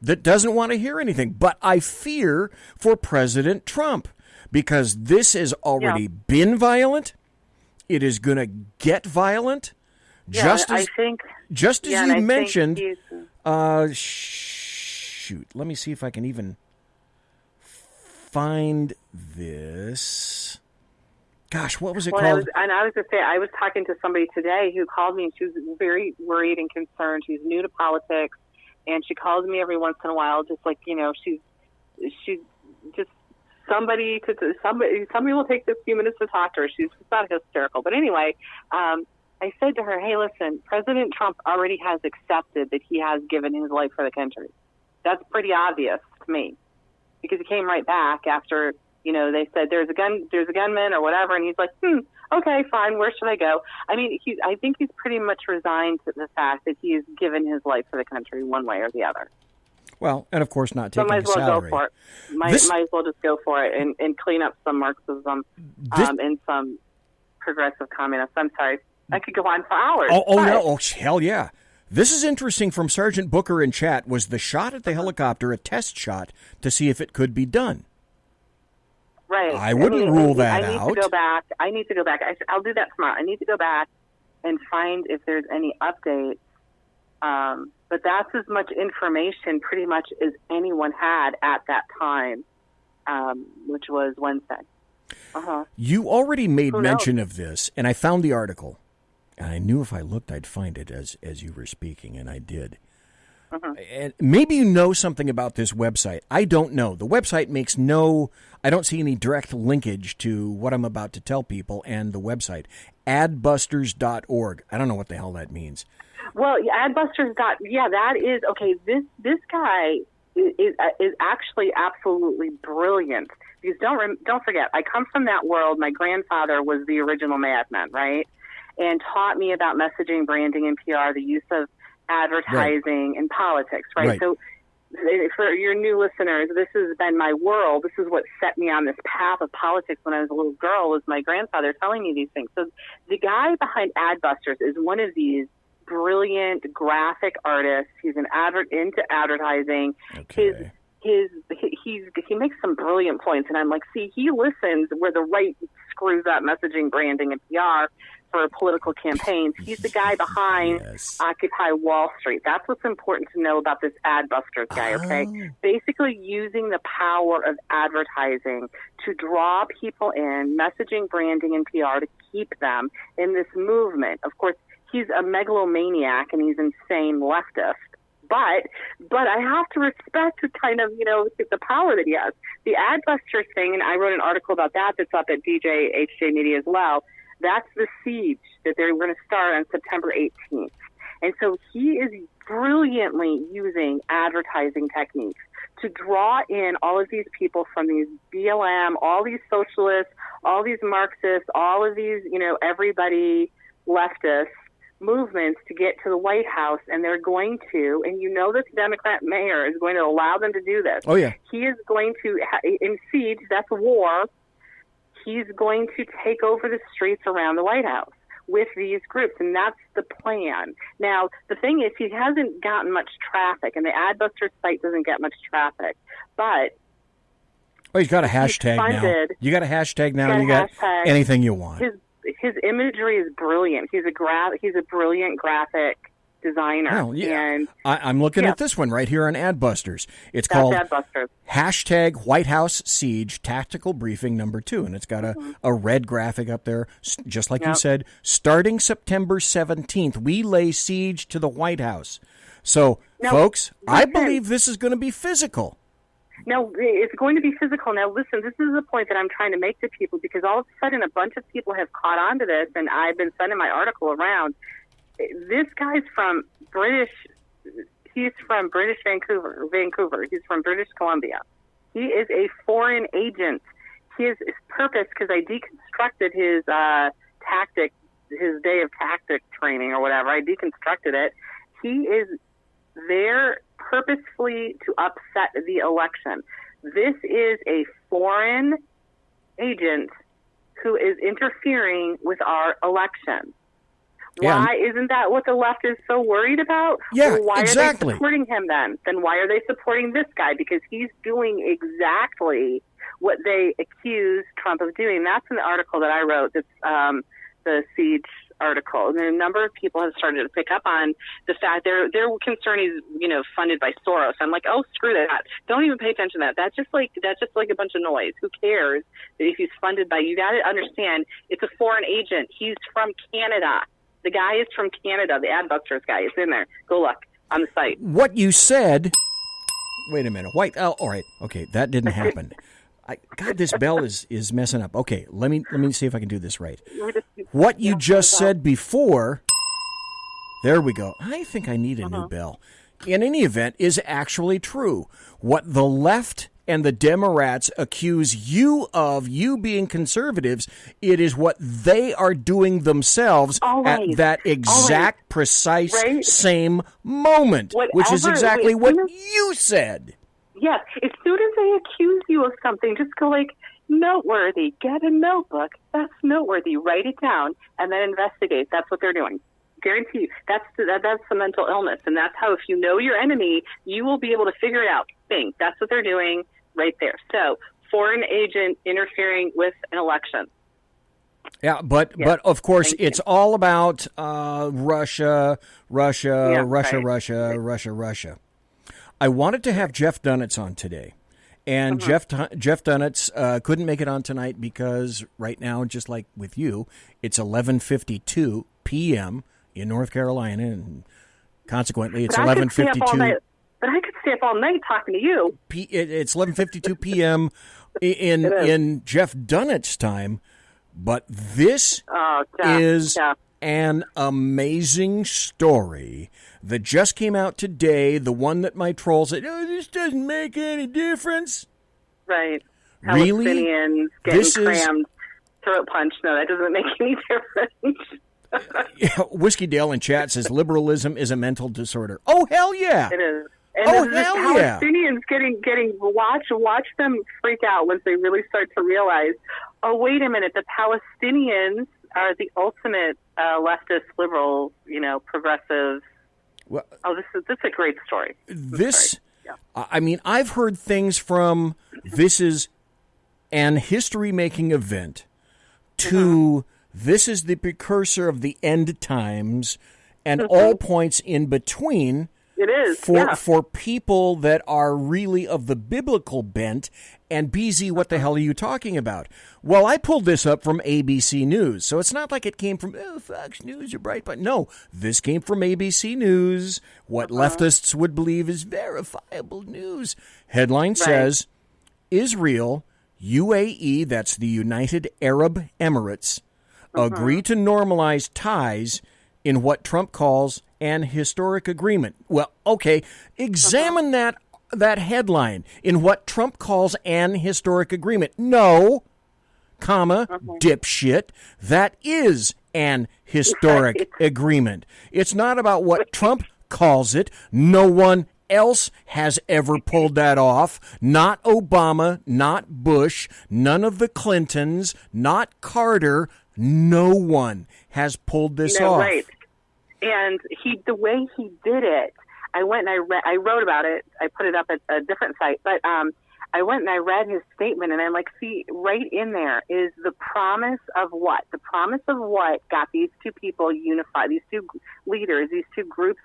that doesn't want to hear anything. But I fear for President Trump. Because this has already been violent, it is going to get violent. Just as you mentioned. Shoot, let me see if I can even find this. Gosh, what was it called? I was going to say, I was talking to somebody today who called me, and she was very worried and concerned. She's new to politics, and she calls me every once in a while, just like, she's just. Somebody will take a few minutes to talk to her. She's not hysterical. But anyway, I said to her, hey, listen, President Trump already has accepted that he has given his life for the country. That's pretty obvious to me, because he came right back after, they said there's a gunman or whatever. And he's like, okay, fine. Where should I go? I mean, I think he's pretty much resigned to the fact that he has given his life for the country one way or the other. Well, and of course not taking a salary. So might as well go for it. Might as well just go for it and clean up some Marxism and some progressive communists. I'm sorry. I could go on for hours. No. Hell yeah. This is interesting from Sergeant Booker in chat. Was the shot at the helicopter a test shot to see if it could be done? Right. I wouldn't rule that out. I need to go back. I'll do that tomorrow. I need to go back and find if there's any updates. But that's as much information pretty much as anyone had at that time, which was Wednesday. You already made mention of this, and I found the article. And I knew if I looked, I'd find it as you were speaking, and I did. And maybe you know something about this website. I don't know. The website makes I don't see any direct linkage to what I'm about to tell people and the website. Adbusters.org. I don't know what the hell that means. Well, Adbusters. That is okay. This guy is actually absolutely brilliant. Because don't forget, I come from that world. My grandfather was the original madman, right? And taught me about messaging, branding, and PR, the use of advertising and politics, right? So for your new listeners, this has been my world. This is what set me on this path of politics when I was a little girl, was my grandfather telling me these things. So the guy behind Adbusters is one of these brilliant graphic artists. He's into advertising. Okay. He makes some brilliant points, and I'm like, see, he listens where the right screws up messaging, branding, and PR for political campaigns. He's the guy behind Occupy Wall Street. That's what's important to know about this Adbusters guy, okay? Basically using the power of advertising to draw people in, messaging, branding, and PR to keep them in this movement. Of course, he's a megalomaniac and he's insane leftist. But I have to respect kind of, the power that he has. The Adbusters thing, and I wrote an article about that that's up at SHR Media as well. That's the siege that they're going to start on September 18th. And so he is brilliantly using advertising techniques to draw in all of these people from these BLM, all these socialists, all these Marxists, all of these, everybody leftists movements to get to the White House, and they're going to, and this Democrat mayor is going to allow them to do this. Oh, yeah. He is going to, in siege, that's war, he's going to take over the streets around the White House with these groups, and that's the plan. Now, the thing is, he hasn't gotten much traffic, and the Adbusters site doesn't get much traffic, but Oh, he's got a hashtag now. You got a hashtag now. You got anything you want. His imagery is brilliant. He's a brilliant graphic designer. Oh, yeah. And I'm looking at this one right here on Adbusters. It's called hashtag White House Siege Tactical Briefing #2, and it's got a red graphic up there, just like you said. Starting September 17th, we lay siege to the White House. So, folks, I believe this is going to be physical. No, it's going to be physical. Now, listen, this is the point that I'm trying to make to people, because all of a sudden a bunch of people have caught on to this, and I've been sending my article around. This guy's from he's from British Vancouver. He's from British Columbia. He is a foreign agent. His purpose, because I deconstructed his his day of tactic training or whatever, I deconstructed it. He is there purposefully to upset the election. This is a foreign agent who is interfering with our election. Why isn't that what the left is so worried about? Yeah, well, why exactly. are they supporting him then? Then why are they supporting this guy? Because he's doing exactly what they accuse Trump of doing. That's an article that I wrote. That's the Siege article. And a number of people have started to pick up on the fact their concern is, funded by Soros. I'm like, oh, screw that. Don't even pay attention to that. That's just like a bunch of noise. Who cares if he's funded by? You got to understand, it's a foreign agent. He's from Canada. The guy is from Canada. The Adbusters guy is in there. Go look on the site. What you said. Wait a minute. Oh, all right. Okay, that didn't happen. God, this bell is messing up. Okay, let me see if I can do this right. What you just said before. There we go. I think I need a new bell. In any event, is actually true. What the left and the Democrats accuse you of, you being conservatives, it is what they are doing themselves at that exact precise same moment, which is exactly what you said. Yes. As soon as they accuse you of something, just go like, noteworthy. Get a notebook. That's noteworthy. Write it down and then investigate. That's what they're doing. Guarantee you. That's the mental illness. And that's how, if you know your enemy, you will be able to figure it out. Bing. That's what they're doing right there. So, foreign agent interfering with an election. Yeah, but of course it's all about Russia. I wanted to have Jeff Dunetz on today, and Jeff Dunetz couldn't make it on tonight because right now, just like with you, it's 11:52 p.m. in North Carolina, and consequently, it's 11:52. But I could stay up all night talking to you. It's 11:52 p.m. in Jeff Dunett's time, but this is an amazing story that just came out today. The one that my troll said, "Oh, this doesn't make any difference." Right? Really? Palestinians getting crammed, throat punch. No, that doesn't make any difference. Whiskey Dale in chat says liberalism is a mental disorder. Oh, hell yeah! It is. And hell yeah! Palestinians getting watch them freak out once they really start to realize, oh, wait a minute, the Palestinians are the ultimate leftist, liberal, progressive. Well, this is a great story. I mean, I've heard things from this is an history-making event to this is the precursor of the end times and all points in between. It is, for people that are really of the biblical bent. And BZ, what the hell are you talking about? Well, I pulled this up from ABC News, so it's not like it came from Fox News or Breitbart. No, this came from ABC News, what leftists would believe is verifiable news. Headline says, Israel, UAE, that's the United Arab Emirates, agree to normalize ties in what Trump calls an historic agreement. Well, okay, examine that headline, in what Trump calls an historic agreement. No, dipshit, that is an historic agreement. It's not about what Trump calls it. No one else has ever pulled that off. Not Obama, not Bush, none of the Clintons, not Carter. No one has pulled this off. Right. And the way he did it, I went and I wrote about it. I put it up at a different site, but I went and I read his statement, and I'm like, see, right in there is the promise of what? The promise of what got these two people unified, these two leaders, these two groups,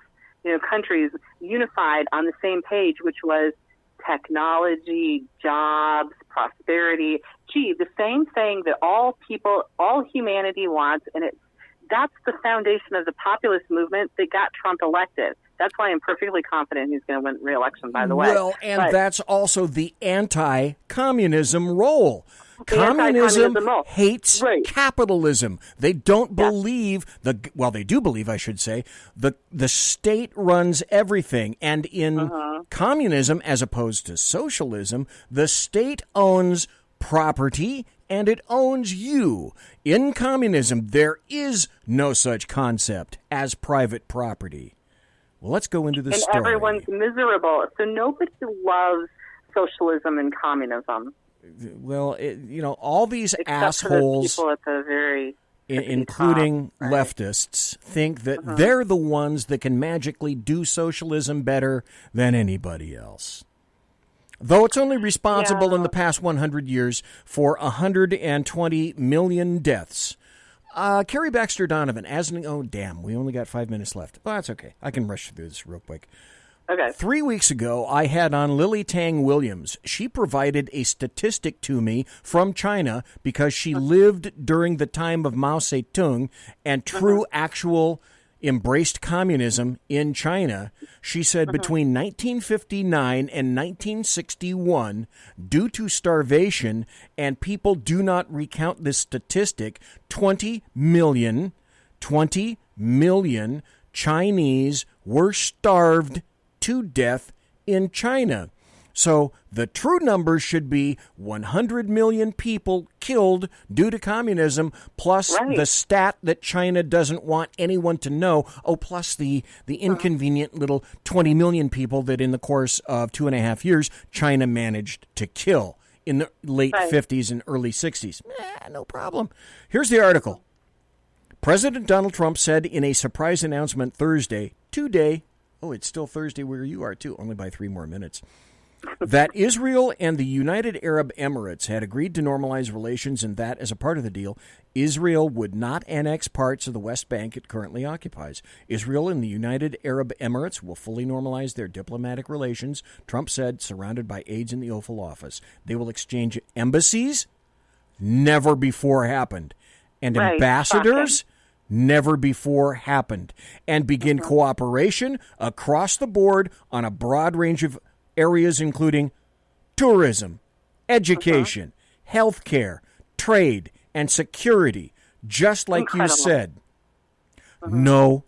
countries unified on the same page, which was technology, jobs, prosperity. Gee, the same thing that all humanity wants, and that's the foundation of the populist movement that got Trump elected. That's why I'm perfectly confident he's going to win re-election, by the way. Well, and that's also the anti-communism role. Communism hates capitalism. They don't believe they do believe, I should say, the state runs everything. And in communism, as opposed to socialism, the state owns property and it owns you. In communism, there is no such concept as private property. Well, let's go into the story. And everyone's miserable. So nobody loves socialism and communism. Well, all these assholes, people at the very including top, leftists, think that they're the ones that can magically do socialism better than anybody else. Though it's only responsible in the past 100 years for 120 million deaths. KARI Baxter Donovan, we only got 5 minutes left. Well, that's okay. I can rush through this real quick. Okay. 3 weeks ago, I had on Lily Tang Williams. She provided a statistic to me from China because she lived during the time of Mao Zedong and actual embraced communism in China. She said between 1959 and 1961, due to starvation, and people do not recount this statistic, 20 million Chinese were starved to death in China. So the true number should be 100 million people killed due to communism, plus the stat that China doesn't want anyone to know, plus the inconvenient little 20 million people that in the course of 2.5 years, China managed to kill in the late 50s and early 60s. No problem. Here's the article. President Donald Trump said in a surprise announcement Thursday, today, it's still Thursday where you are too, only by 3 more minutes, that Israel and the United Arab Emirates had agreed to normalize relations and that, as a part of the deal, Israel would not annex parts of the West Bank it currently occupies. Israel and the United Arab Emirates will fully normalize their diplomatic relations, Trump said, surrounded by aides in the Oval Office. They will exchange embassies, never before happened, and ambassadors, never before happened, and begin cooperation across the board on a broad range of areas including tourism, education, healthcare, trade, and security, just like you said. No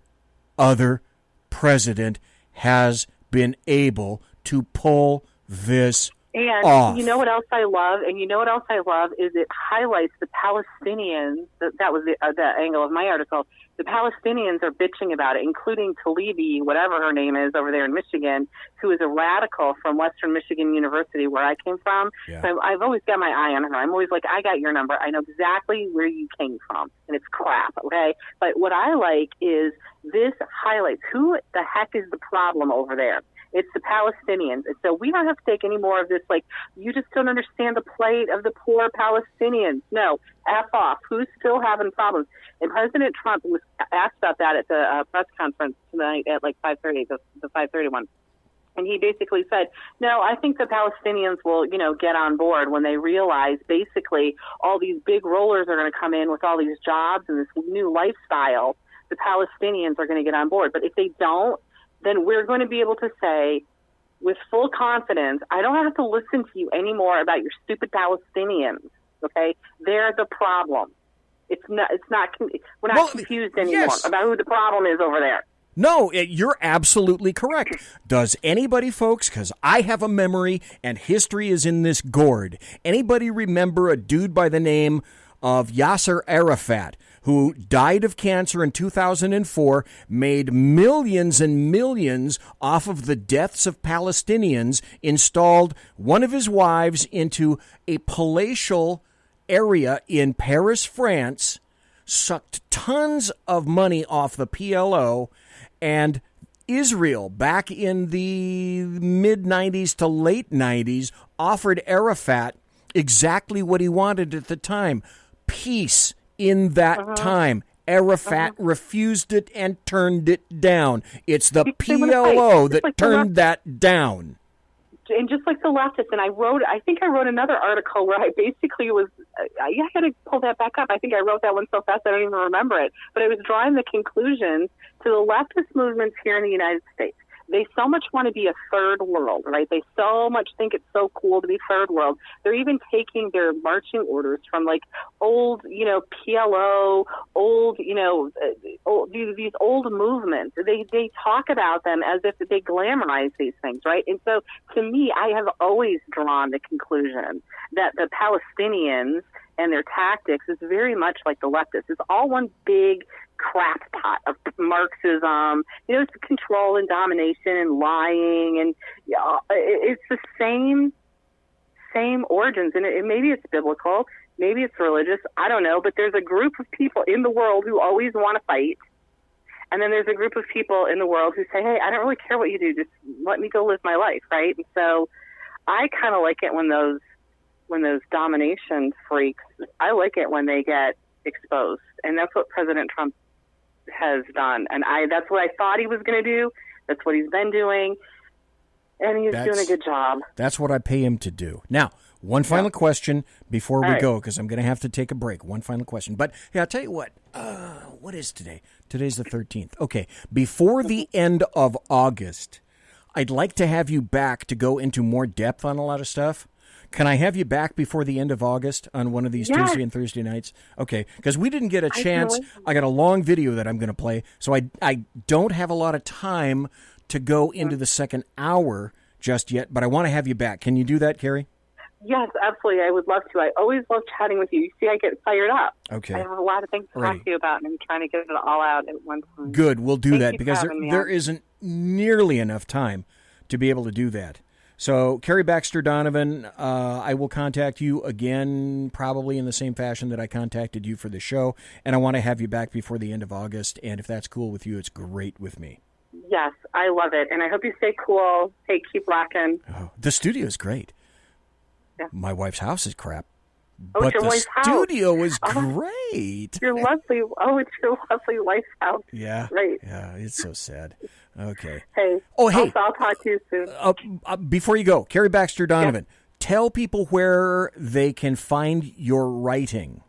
other president has been able to pull this off. You know what else I love? And you know what else I love is it highlights the Palestinians. That was the angle of my article. The Palestinians are bitching about it, including Talibi, whatever her name is, over there in Michigan, who is a radical from Western Michigan University, where I came from. Yeah. So I've always got my eye on her. I'm always like, I got your number. I know exactly where you came from, and it's crap, okay? But what I like is this highlights who the heck is the problem over there. It's the Palestinians. And so we don't have to take any more of this, like, you just don't understand the plight of the poor Palestinians. No, F off. Who's still having problems? And President Trump was asked about that at the press conference tonight at like 5:30, the 5:31. And he basically said, no, I think the Palestinians will, get on board when they realize basically all these big rollers are going to come in with all these jobs and this new lifestyle. The Palestinians are going to get on board. But if they don't, then we're going to be able to say with full confidence, I don't have to listen to you anymore about your stupid Palestinians, okay? They're the problem. We're not confused anymore about who the problem is over there. No, you're absolutely correct. Does anybody, folks, because I have a memory and history is in this gourd, anybody remember a dude by the name of Yasser Arafat, who died of cancer in 2004, made millions and millions off of the deaths of Palestinians, installed one of his wives into a palatial area in Paris, France, sucked tons of money off the PLO, and Israel, back in the mid-'90s to late '90s, offered Arafat exactly what he wanted at the time, peace in that time. Arafat refused it and turned it down. It's the PLO that turned that down. And just like the leftists, and I think I wrote another article where I basically was, I had to pull that back up. I think I wrote that one so fast I don't even remember it. But I was drawing the conclusion to the leftist movements here in the United States. They so much want to be a third world, right? They so much think it's so cool to be third world. They're even taking their marching orders from like old, PLO, old, these old movements. They talk about them as if they glamorize these things, right? And so to me, I have always drawn the conclusion that the Palestinians and their tactics is very much like the leftists. It's all one big crap pot of Marxism. It's control and domination and lying, and it's the same origins. And maybe it's biblical, maybe it's religious, I don't know. But there's a group of people in the world who always want to fight, and then there's a group of people in the world who say, "Hey, I don't really care what you do. Just let me go live my life," right? And so, I kind of like it when those domination freaks, I like it when they get exposed. And that's what President Trump has done. And that's what I thought he was going to do. That's what he's been doing. And he's doing a good job. That's what I pay him to do. Now, one final question before we go, because I'm going to have to take a break. One final question. But I'll tell you what. What is today? Today's the 13th. Okay. Before the end of August, I'd like to have you back to go into more depth on a lot of stuff. Can I have you back before the end of August on one of these Tuesday and Thursday nights? Okay, because we didn't get a chance. I got a long video that I'm going to play, so I don't have a lot of time to go into the second hour just yet, but I want to have you back. Can you do that, Kari? Yes, absolutely. I would love to. I always love chatting with you. You see, I get fired up. Okay. I have a lot of things to talk to you about, and I'm trying to get it all out at one time. Good, we'll do that, because there isn't nearly enough time to be able to do that. So, Kari Baxter Donovan, I will contact you again, probably in the same fashion that I contacted you for the show, and I want to have you back before the end of August, and if that's cool with you, it's great with me. Yes, I love it, and I hope you stay cool. Hey, keep rocking. Oh, the studio is great. Yeah. My wife's house is crap, but the studio is great. It's your lovely wife's house. Yeah, right. Yeah, it's so sad. Okay. Hey. Oh, hey. I'll talk to you soon. Before you go, Kari Baxter Donovan, tell people where they can find your writing.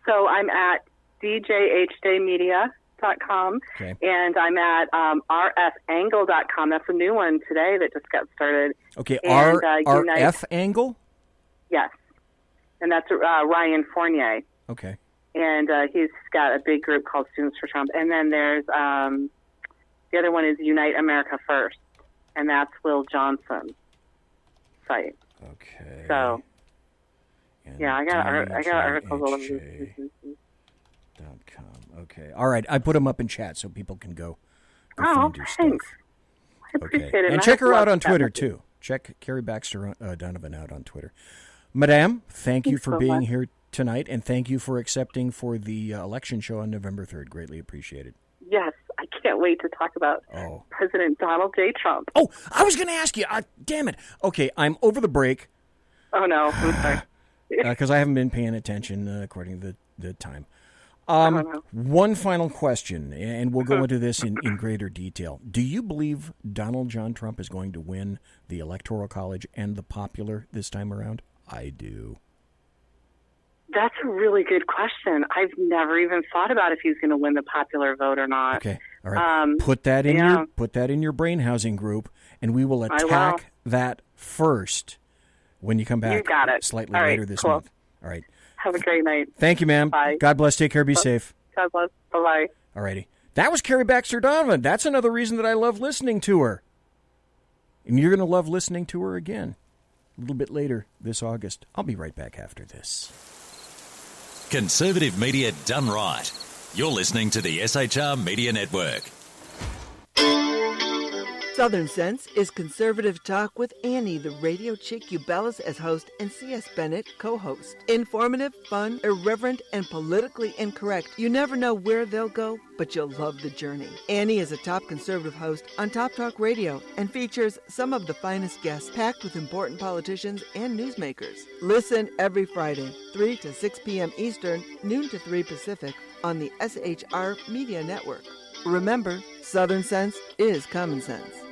So I'm at djhdaymedia.com, and I'm at rfangle.com. That's a new one today that just got started. Okay, RF Angle? Yes, and that's Ryan Fournier. Okay. And he's got a big group called Students for Trump. And then there's the other one is Unite America First, and that's Will Johnson's site. Okay. So, I got articles all over this. Okay. All right. I put them up in chat so people can go find your thanks. stuff. I appreciate it. And check her out on Twitter, too. Check Kari Baxter Donovan out on Twitter. Madame, thank you for being here tonight, and thank you for accepting for the election show on November 3rd. Greatly appreciated. Yes. I can't wait to talk about President Donald J. Trump. Oh, I was going to ask you. Damn it. Okay, I'm over the break. Oh, no. I'm sorry. Because I haven't been paying attention according to the time. One final question, and we'll go into this in greater detail. Do you believe Donald John Trump is going to win the Electoral College and the popular this time around? I do. That's a really good question. I've never even thought about if he's going to win the popular vote or not. Okay, all right. Put that in your brain housing group, and we will attack that first when you come back. You got it. Slightly later this month. All right. Have a great night. Thank you, ma'am. Bye. God bless. Take care. Be safe. God bless. Bye-bye. All righty. That was Kari Baxter Donovan. That's another reason that I love listening to her. And you're going to love listening to her again a little bit later this August. I'll be right back after this. Conservative media done right. You're listening to the SHR Media Network. Southern Sense is conservative talk with Annie, the radio chick Ubellis as host and C.S. Bennett co-host. Informative, fun, irreverent, and politically incorrect. You never know where they'll go, but you'll love the journey. Annie is a top conservative host on Top Talk Radio and features some of the finest guests packed with important politicians and newsmakers. Listen every Friday, 3 to 6 p.m. Eastern, noon to 3 Pacific, on the SHR Media Network. Remember, Southern Sense is common sense.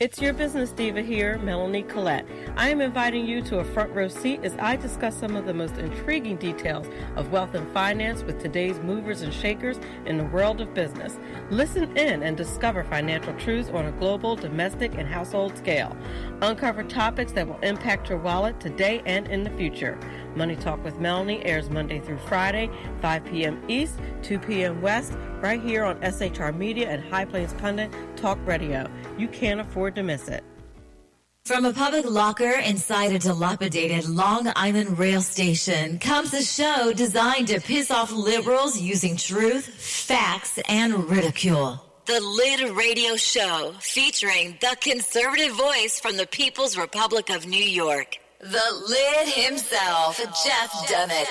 It's your business diva here, Melanie Collette. I am inviting you to a front row seat as I discuss some of the most intriguing details of wealth and finance with today's movers and shakers in the world of business. Listen in and discover financial truths on a global, domestic, and household scale. Uncover topics that will impact your wallet today and in the future. Money Talk with Melanie airs Monday through Friday, 5 p.m. East, 2 p.m. West, right here on SHR Media and High Plains Pundit Talk Radio. You can't afford to miss it. From a public locker inside a dilapidated Long Island rail station comes a show designed to piss off liberals using truth, facts, and ridicule. The Lid Radio Show, featuring the conservative voice from the People's Republic of New York, the Lid himself, Jeff Dunnett.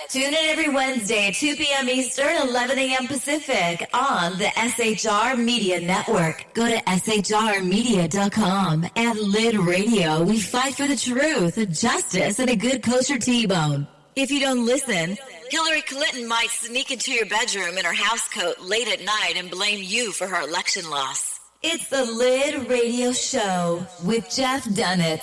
Tune in every Wednesday at 2 p.m. Eastern, 11 a.m. Pacific on the SHR Media Network. Go to shrmedia.com. At Lid Radio, we fight for the truth, justice, and a good kosher T-bone. If you don't listen, Hillary Clinton might sneak into your bedroom in her housecoat late at night and blame you for her election loss. It's the Lid Radio Show with Jeff Dunnett.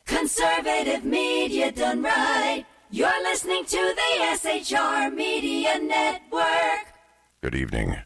Conservative media done right. You're listening to the SHR Media Network. Good evening.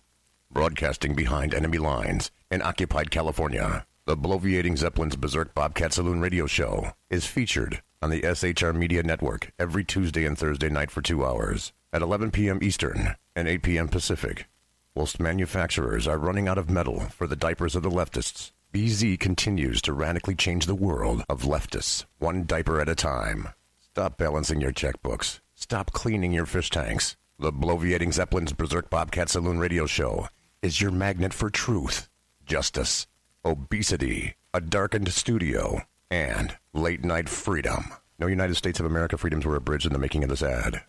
Broadcasting behind enemy lines in occupied California, the bloviating Zeppelin's Berserk Bobcat Saloon radio show is featured on the SHR Media Network every Tuesday and Thursday night for 2 hours at 11 p.m. Eastern and 8 p.m. Pacific. Whilst manufacturers are running out of metal for the diapers of the leftists, BZ continues to radically change the world of leftists, one diaper at a time. Stop balancing your checkbooks. Stop cleaning your fish tanks. The bloviating Zeppelin's Berserk Bobcat Saloon radio show is your magnet for truth, justice, obesity, a darkened studio, and late-night freedom. No United States of America freedoms were abridged in the making of this ad.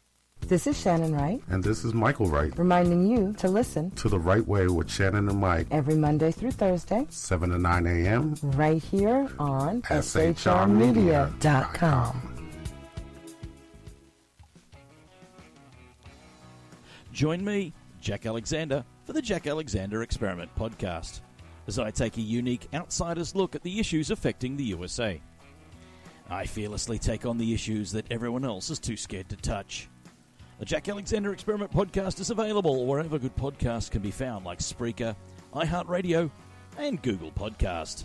This is Shannon Wright. And this is Michael Wright. Reminding you to listen to The Right Way with Shannon and Mike. Every Monday through Thursday. 7 to 9 a.m. Right here on shrmedia.com. Join me, Jack Alexander, for the Jack Alexander Experiment podcast, as I take a unique outsider's look at the issues affecting the USA. I fearlessly take on the issues that everyone else is too scared to touch. The Jack Alexander Experiment podcast is available wherever good podcasts can be found, like Spreaker, iHeartRadio, and Google Podcast.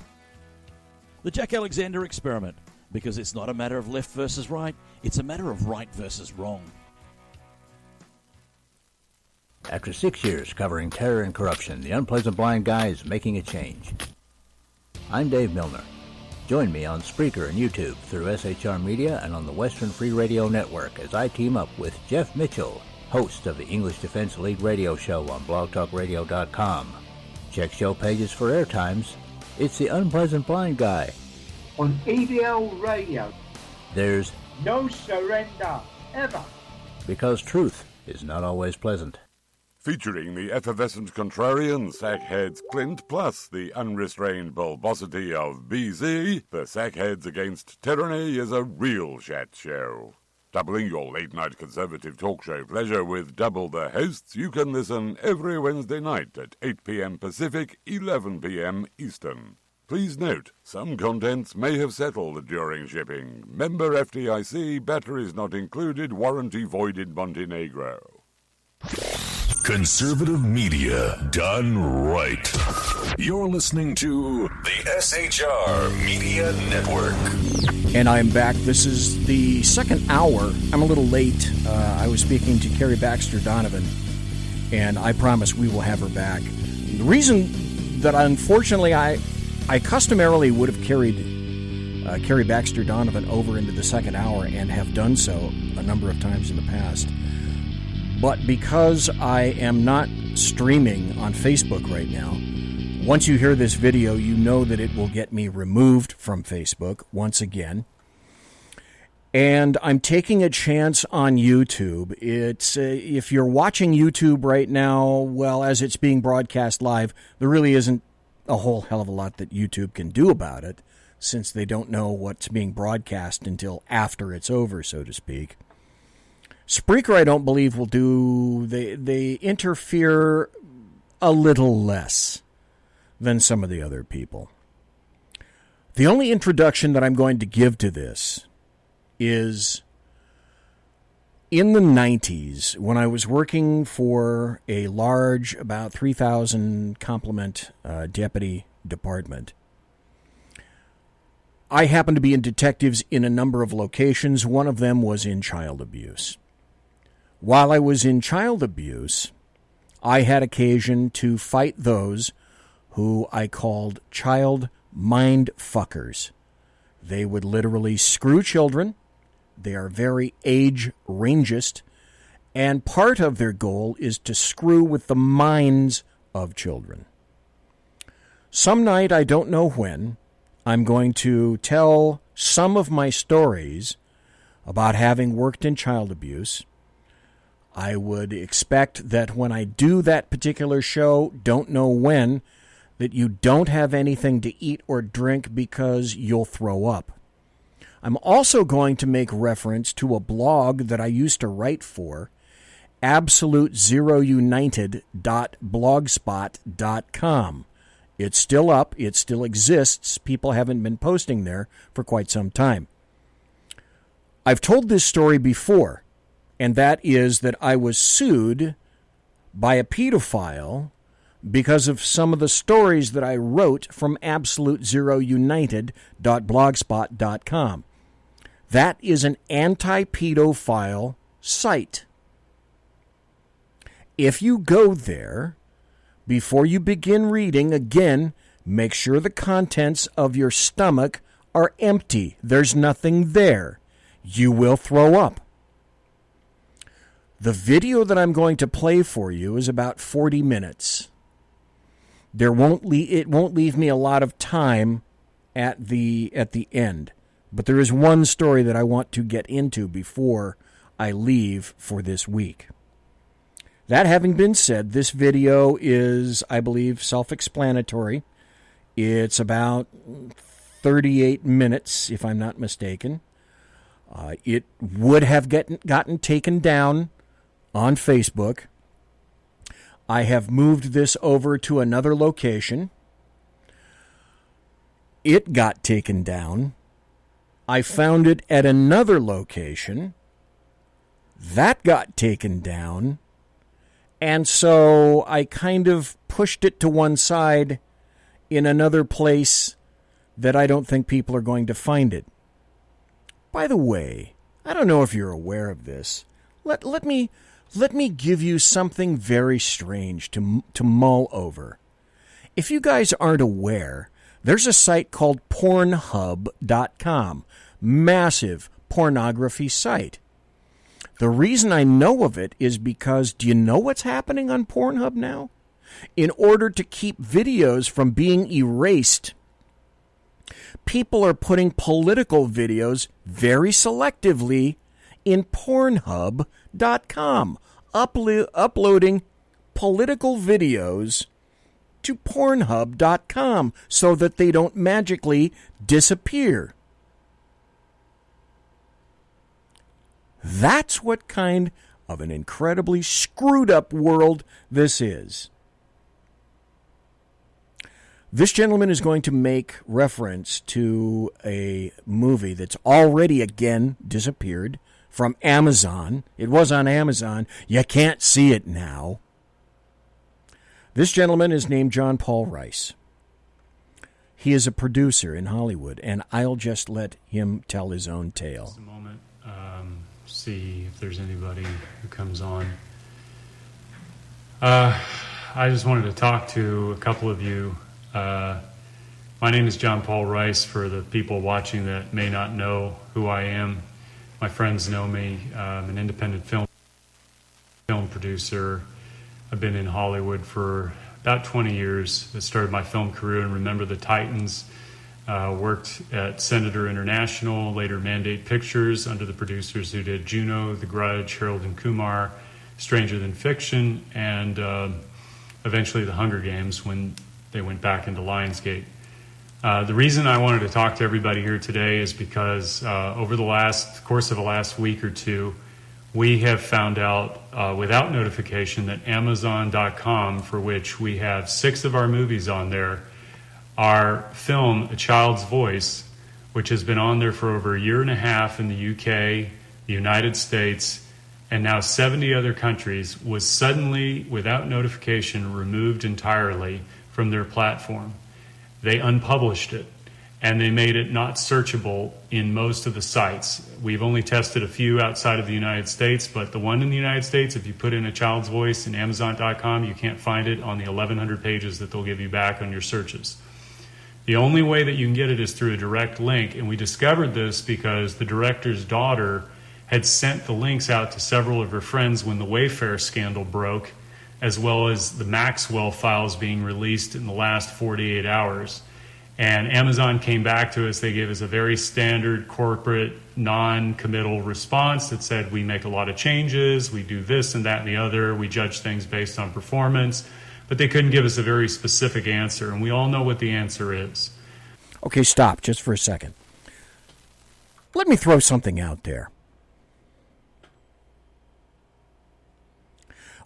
The Jack Alexander Experiment, because it's not a matter of left versus right, it's a matter of right versus wrong. After 6 years covering terror and corruption, the Unpleasant Blind Guy is making a change. I'm Dave Milner. Join me on Spreaker and YouTube through SHR Media and on the Western Free Radio Network as I team up with Jeff Mitchell, host of the English Defense Elite radio show on blogtalkradio.com. Check show pages for airtimes. It's the Unpleasant Blind Guy. On ADL Radio. There's no surrender, ever. Because truth is not always pleasant. Featuring the effervescent contrarian, Sackheads Clint, plus the unrestrained bulbosity of BZ, the Sackheads Against Tyranny is a real chat show. Doubling your late-night conservative talk show pleasure with double the hosts, you can listen every Wednesday night at 8 p.m. Pacific, 11 p.m. Eastern. Please note, some contents may have settled during shipping. Member FDIC, batteries not included, warranty voided Montenegro. Conservative media done right. You're listening to the SHR Media Network. And I'm back. This is the second hour. I'm a little late. I was speaking to KARI Baxter Donovan, and I promise we will have her back. The reason that unfortunately I customarily would have carried KARI Baxter Donovan over into the second hour and have done so a number of times in the past. But because I am not streaming on Facebook right now, once you hear this video, you know that it will get me removed from Facebook once again. And I'm taking a chance on YouTube. It's if you're watching YouTube right now, well, as it's being broadcast live, there really isn't a whole hell of a lot that YouTube can do about it, since they don't know what's being broadcast until after it's over, so to speak. Spreaker, I don't believe, will do... They interfere a little less than some of the other people. The only introduction that I'm going to give to this is in the 90s, when I was working for a large, about 3,000 complement deputy department. I happened to be in detectives in a number of locations. One of them was in child abuse. While I was in child abuse, I had occasion to fight those who I called child mind fuckers. They would literally screw children. They are very age rangist, and part of their goal is to screw with the minds of children. Some night, I don't know when, I'm going to tell some of my stories about having worked in child abuse. I would expect that when I do that particular show, don't know when, that you don't have anything to eat or drink because you'll throw up. I'm also going to make reference to a blog that I used to write for, absolutezerounited.blogspot.com. It's still up. It still exists. People haven't been posting there for quite some time. I've told this story before, and that is that I was sued by a pedophile because of some of the stories that I wrote from absolutezerounited.blogspot.com. That is an anti-pedophile site. If you go there, before you begin reading, again, make sure the contents of your stomach are empty. There's nothing there. You will throw up. The video that I'm going to play for you is about 40 minutes. It won't leave me a lot of time at the end. But there is one story that I want to get into before I leave for this week. That having been said, this video is, I believe, self-explanatory. It's about 38 minutes, if I'm not mistaken. It would have gotten taken down on Facebook. I have moved this over to another location. It got taken down. I found it at another location. That got taken down. And so I kind of pushed it to one side in another place that I don't think people are going to find it. By the way, I don't know if you're aware of this. Let me give you something very strange to mull over. If you guys aren't aware, there's a site called Pornhub.com, massive pornography site. The reason I know of it is because, do you know what's happening on Pornhub now? In order to keep videos from being erased, people are putting political videos very selectively in Pornhub.com, uploading political videos to Pornhub.com so that they don't magically disappear. That's what kind of an incredibly screwed up world this is. This gentleman is going to make reference to a movie that's already again disappeared from Amazon. It was on Amazon. You can't see it now. This gentleman is named John Paul Rice. He is a producer in Hollywood, and I'll just let him tell his own tale. Just a moment. See if there's anybody who comes on. I just wanted to talk to a couple of you. My name is John Paul Rice, for the people watching that may not know who I am. My friends know me. I'm an independent film. film producer. I've been in Hollywood for about 20 years. I started my film career in Remember the Titans. Worked at Senator International, later Mandate Pictures under the producers who did Juno, The Grudge, Harold and Kumar, Stranger Than Fiction, and eventually The Hunger Games when they went back into Lionsgate. The reason I wanted to talk to everybody here today is because over the course of the last week or two, we have found out without notification that Amazon.com, for which we have 6 of our movies on there, our film, A Child's Voice, which has been on there for over a year and a half in the UK, the United States, and now 70 other countries, was suddenly, without notification, removed entirely from their platform. They unpublished it, and they made it not searchable in most of the sites. We've only tested a few outside of the United States, but the one in the United States, if you put in A Child's Voice in Amazon.com, you can't find it on the 1,100 pages that they'll give you back on your searches. The only way that you can get it is through a direct link, and we discovered this because the director's daughter had sent the links out to several of her friends when the Wayfair scandal broke, as well as the Maxwell files being released in the last 48 hours. And Amazon came back to us. They gave us a very standard corporate non-committal response that said, we make a lot of changes, we do this and that and the other, we judge things based on performance. But they couldn't give us a very specific answer, and we all know what the answer is. Okay, stop just for a second. Let me throw something out there.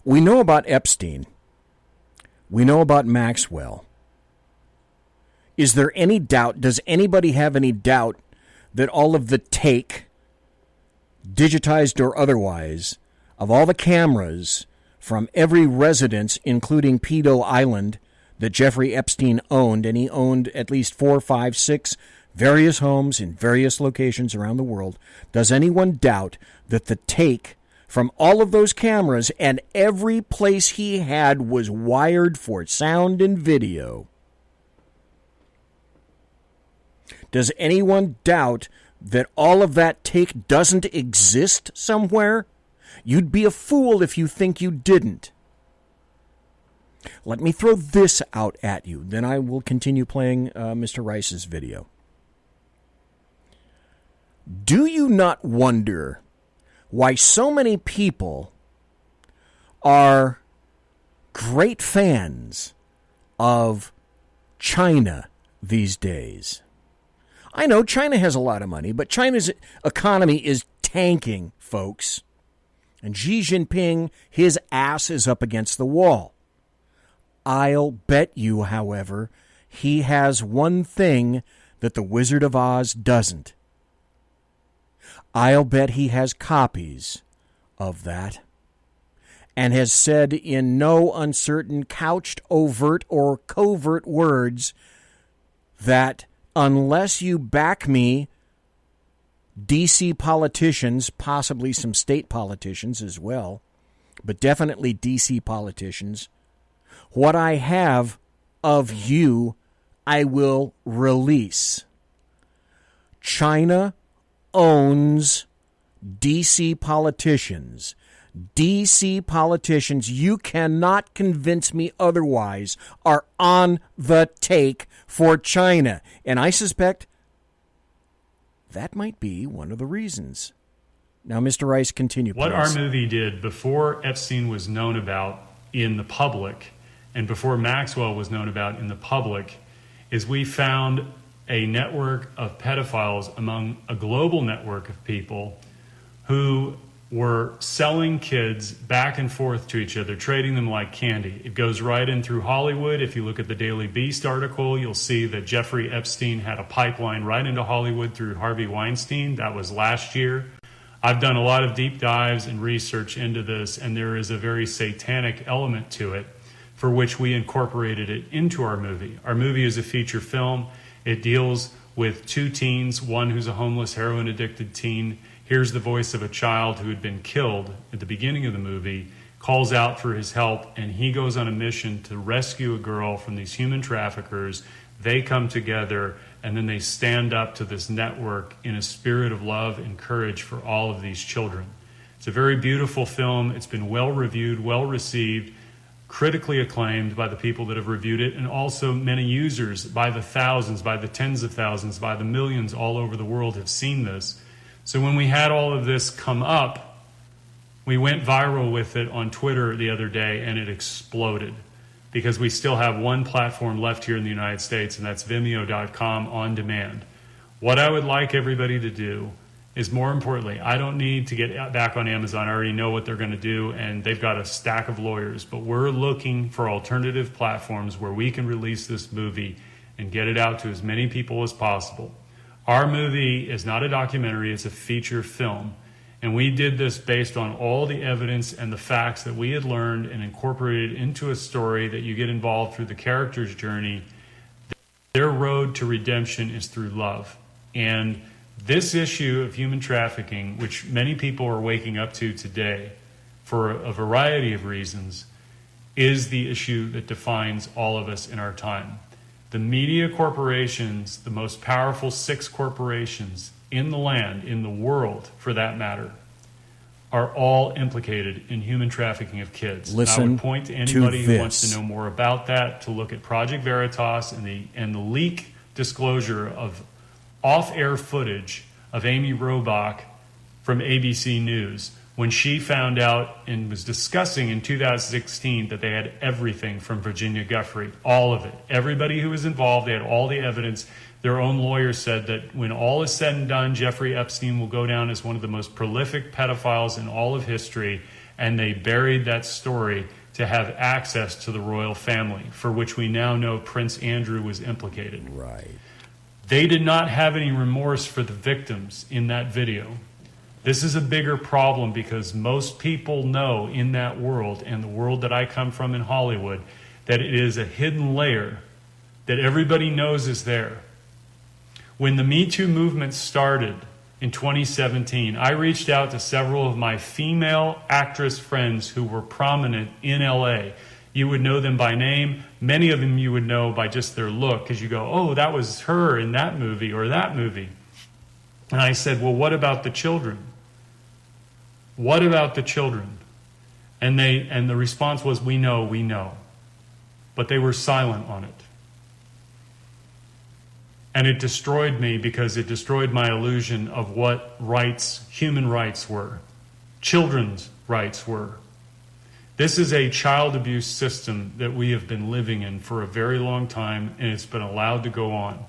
We know about Epstein. We know about Maxwell. Is there any doubt, does anybody have any doubt that all of the take, digitized or otherwise, of all the cameras from every residence, including Pedo Island, that Jeffrey Epstein owned, and he owned at least 4, 5, 6 various homes in various locations around the world, does anyone doubt that the take from all of those cameras and every place he had was wired for sound and video? Does anyone doubt that all of that take doesn't exist somewhere? You'd be a fool if you think you didn't. Let me throw this out at you. Then I will continue playing Mr. Rice's video. Do you not wonder why so many people are great fans of China these days? I know China has a lot of money, but China's economy is tanking, folks. And Xi Jinping, his ass is up against the wall. I'll bet you, however, he has one thing that the Wizard of Oz doesn't. I'll bet he has copies of that, and has said in no uncertain, couched, overt, or covert words that unless you back me, D.C. politicians, possibly some state politicians as well, but definitely D.C. politicians, what I have of you, I will release. China owns D.C. politicians. D.C. politicians, you cannot convince me otherwise, are on the take for China. And I suspect that might be one of the reasons. Now, Mr. Rice, continue, please. What our movie did before Epstein was known about in the public and before Maxwell was known about in the public is we found a network of pedophiles among a global network of people who were selling kids back and forth to each other, trading them like candy. It goes right in through Hollywood. If you look at the Daily Beast article, you'll see that Jeffrey Epstein had a pipeline right into Hollywood through Harvey Weinstein. That was last year. I've done a lot of deep dives and research into this, and there is a very satanic element to it for which we incorporated it into our movie. Our movie is a feature film. It deals with 2 teens, one who's a homeless, heroin-addicted teen, hears the voice of a child who had been killed at the beginning of the movie, calls out for his help, and he goes on a mission to rescue a girl from these human traffickers. They come together, and then they stand up to this network in a spirit of love and courage for all of these children. It's a very beautiful film. It's been well reviewed, well received, critically acclaimed by the people that have reviewed it, and also many users by the thousands, by the tens of thousands, by the millions all over the world have seen this. So when we had all of this come up, we went viral with it on Twitter the other day, and it exploded because we still have one platform left here in the United States, and that's Vimeo.com on demand. What I would like everybody to do is, more importantly, I don't need to get back on Amazon. I already know what they're going to do, and they've got a stack of lawyers. But we're looking for alternative platforms where we can release this movie and get it out to as many people as possible. Our movie is not a documentary, it's a feature film. And we did this based on all the evidence and the facts that we had learned and incorporated into a story that you get involved through the character's journey. Their road to redemption is through love. And this issue of human trafficking, which many people are waking up to today for a variety of reasons, is the issue that defines all of us in our time. The media corporations, the most powerful 6 corporations in the land, in the world for that matter, are all implicated in human trafficking of kids. Listen I would point to anybody who wants to know more about that to look at Project Veritas and the leak disclosure of off-air footage of Amy Robach from ABC News when she found out and was discussing in 2016 that they had everything from Virginia Giuffre, all of it. Everybody who was involved, they had all the evidence. Their own lawyers said that when all is said and done, Jeffrey Epstein will go down as one of the most prolific pedophiles in all of history, and they buried that story to have access to the royal family, for which we now know Prince Andrew was implicated. Right. They did not have any remorse for the victims in that video. This is a bigger problem because most people know in that world, and the world that I come from in Hollywood, that it is a hidden layer that everybody knows is there. When the Me Too movement started in 2017, I reached out to several of my female actress friends who were prominent in LA. You would know them by name. Many of them you would know by just their look, because you go, oh, that was her in that movie or that movie. And I said, well, what about the children? What about the children? And the response was, we know. But they were silent on it. And it destroyed me because it destroyed my illusion of what rights, human rights were, children's rights were. This is a child abuse system that we have been living in for a very long time, and it's been allowed to go on.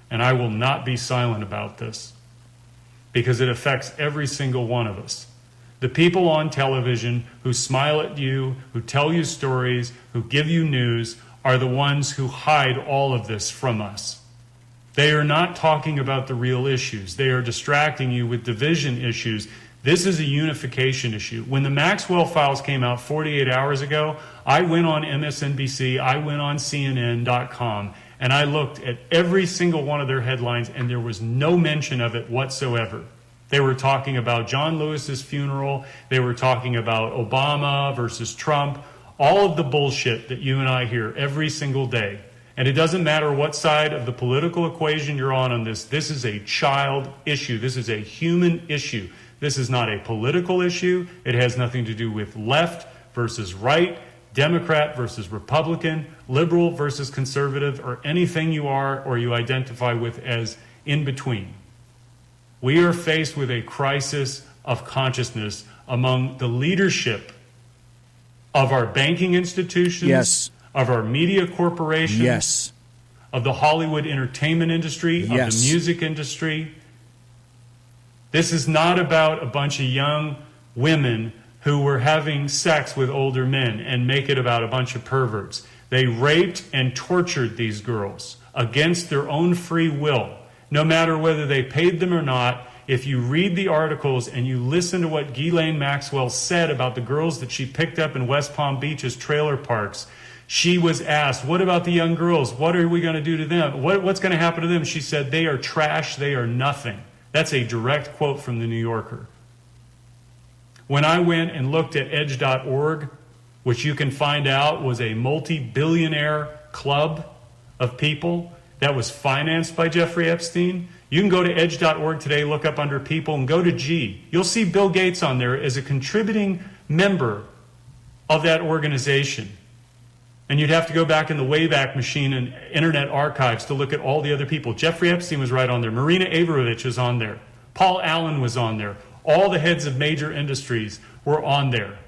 And I will not be silent about this because it affects every single one of us. The people on television who smile at you, who tell you stories, who give you news, are the ones who hide all of this from us. They are not talking about the real issues. They are distracting you with division issues. This is a unification issue. When the Maxwell files came out 48 hours ago, I went on MSNBC, I went on CNN.com, and I looked at every single one of their headlines, and there was no mention of it whatsoever. They were talking about John Lewis's funeral. They were talking about Obama versus Trump, all of the bullshit that you and I hear every single day. And it doesn't matter what side of the political equation you're on this. This is a child issue. This is a human issue. This is not a political issue. It has nothing to do with left versus right, Democrat versus Republican, liberal versus conservative, or anything you are or you identify with as in between. We are faced with a crisis of consciousness among the leadership of our banking institutions, yes, of our media corporations, yes, of the Hollywood entertainment industry, yes, of the music industry. This is not about a bunch of young women who were having sex with older men and make it about a bunch of perverts. They raped and tortured these girls against their own free will, no matter whether they paid them or not. If you read the articles and you listen to what Ghislaine Maxwell said about the girls that she picked up in West Palm Beach's trailer parks, she was asked, what about the young girls? What are we going to do to them? What's going to happen to them? She said, they are trash, they are nothing. That's a direct quote from the New Yorker. When I went and looked at edge.org, which you can find out was a multi-billionaire club of people that was financed by Jeffrey Epstein. You can go to edge.org today, look up under people, and go to G. You'll see Bill Gates on there as a contributing member of that organization. And you'd have to go back in the Wayback Machine and Internet Archives to look at all the other people. Jeffrey Epstein was right on there. Marina Abramovich is on there. Paul Allen was on there. All the heads of major industries were on there.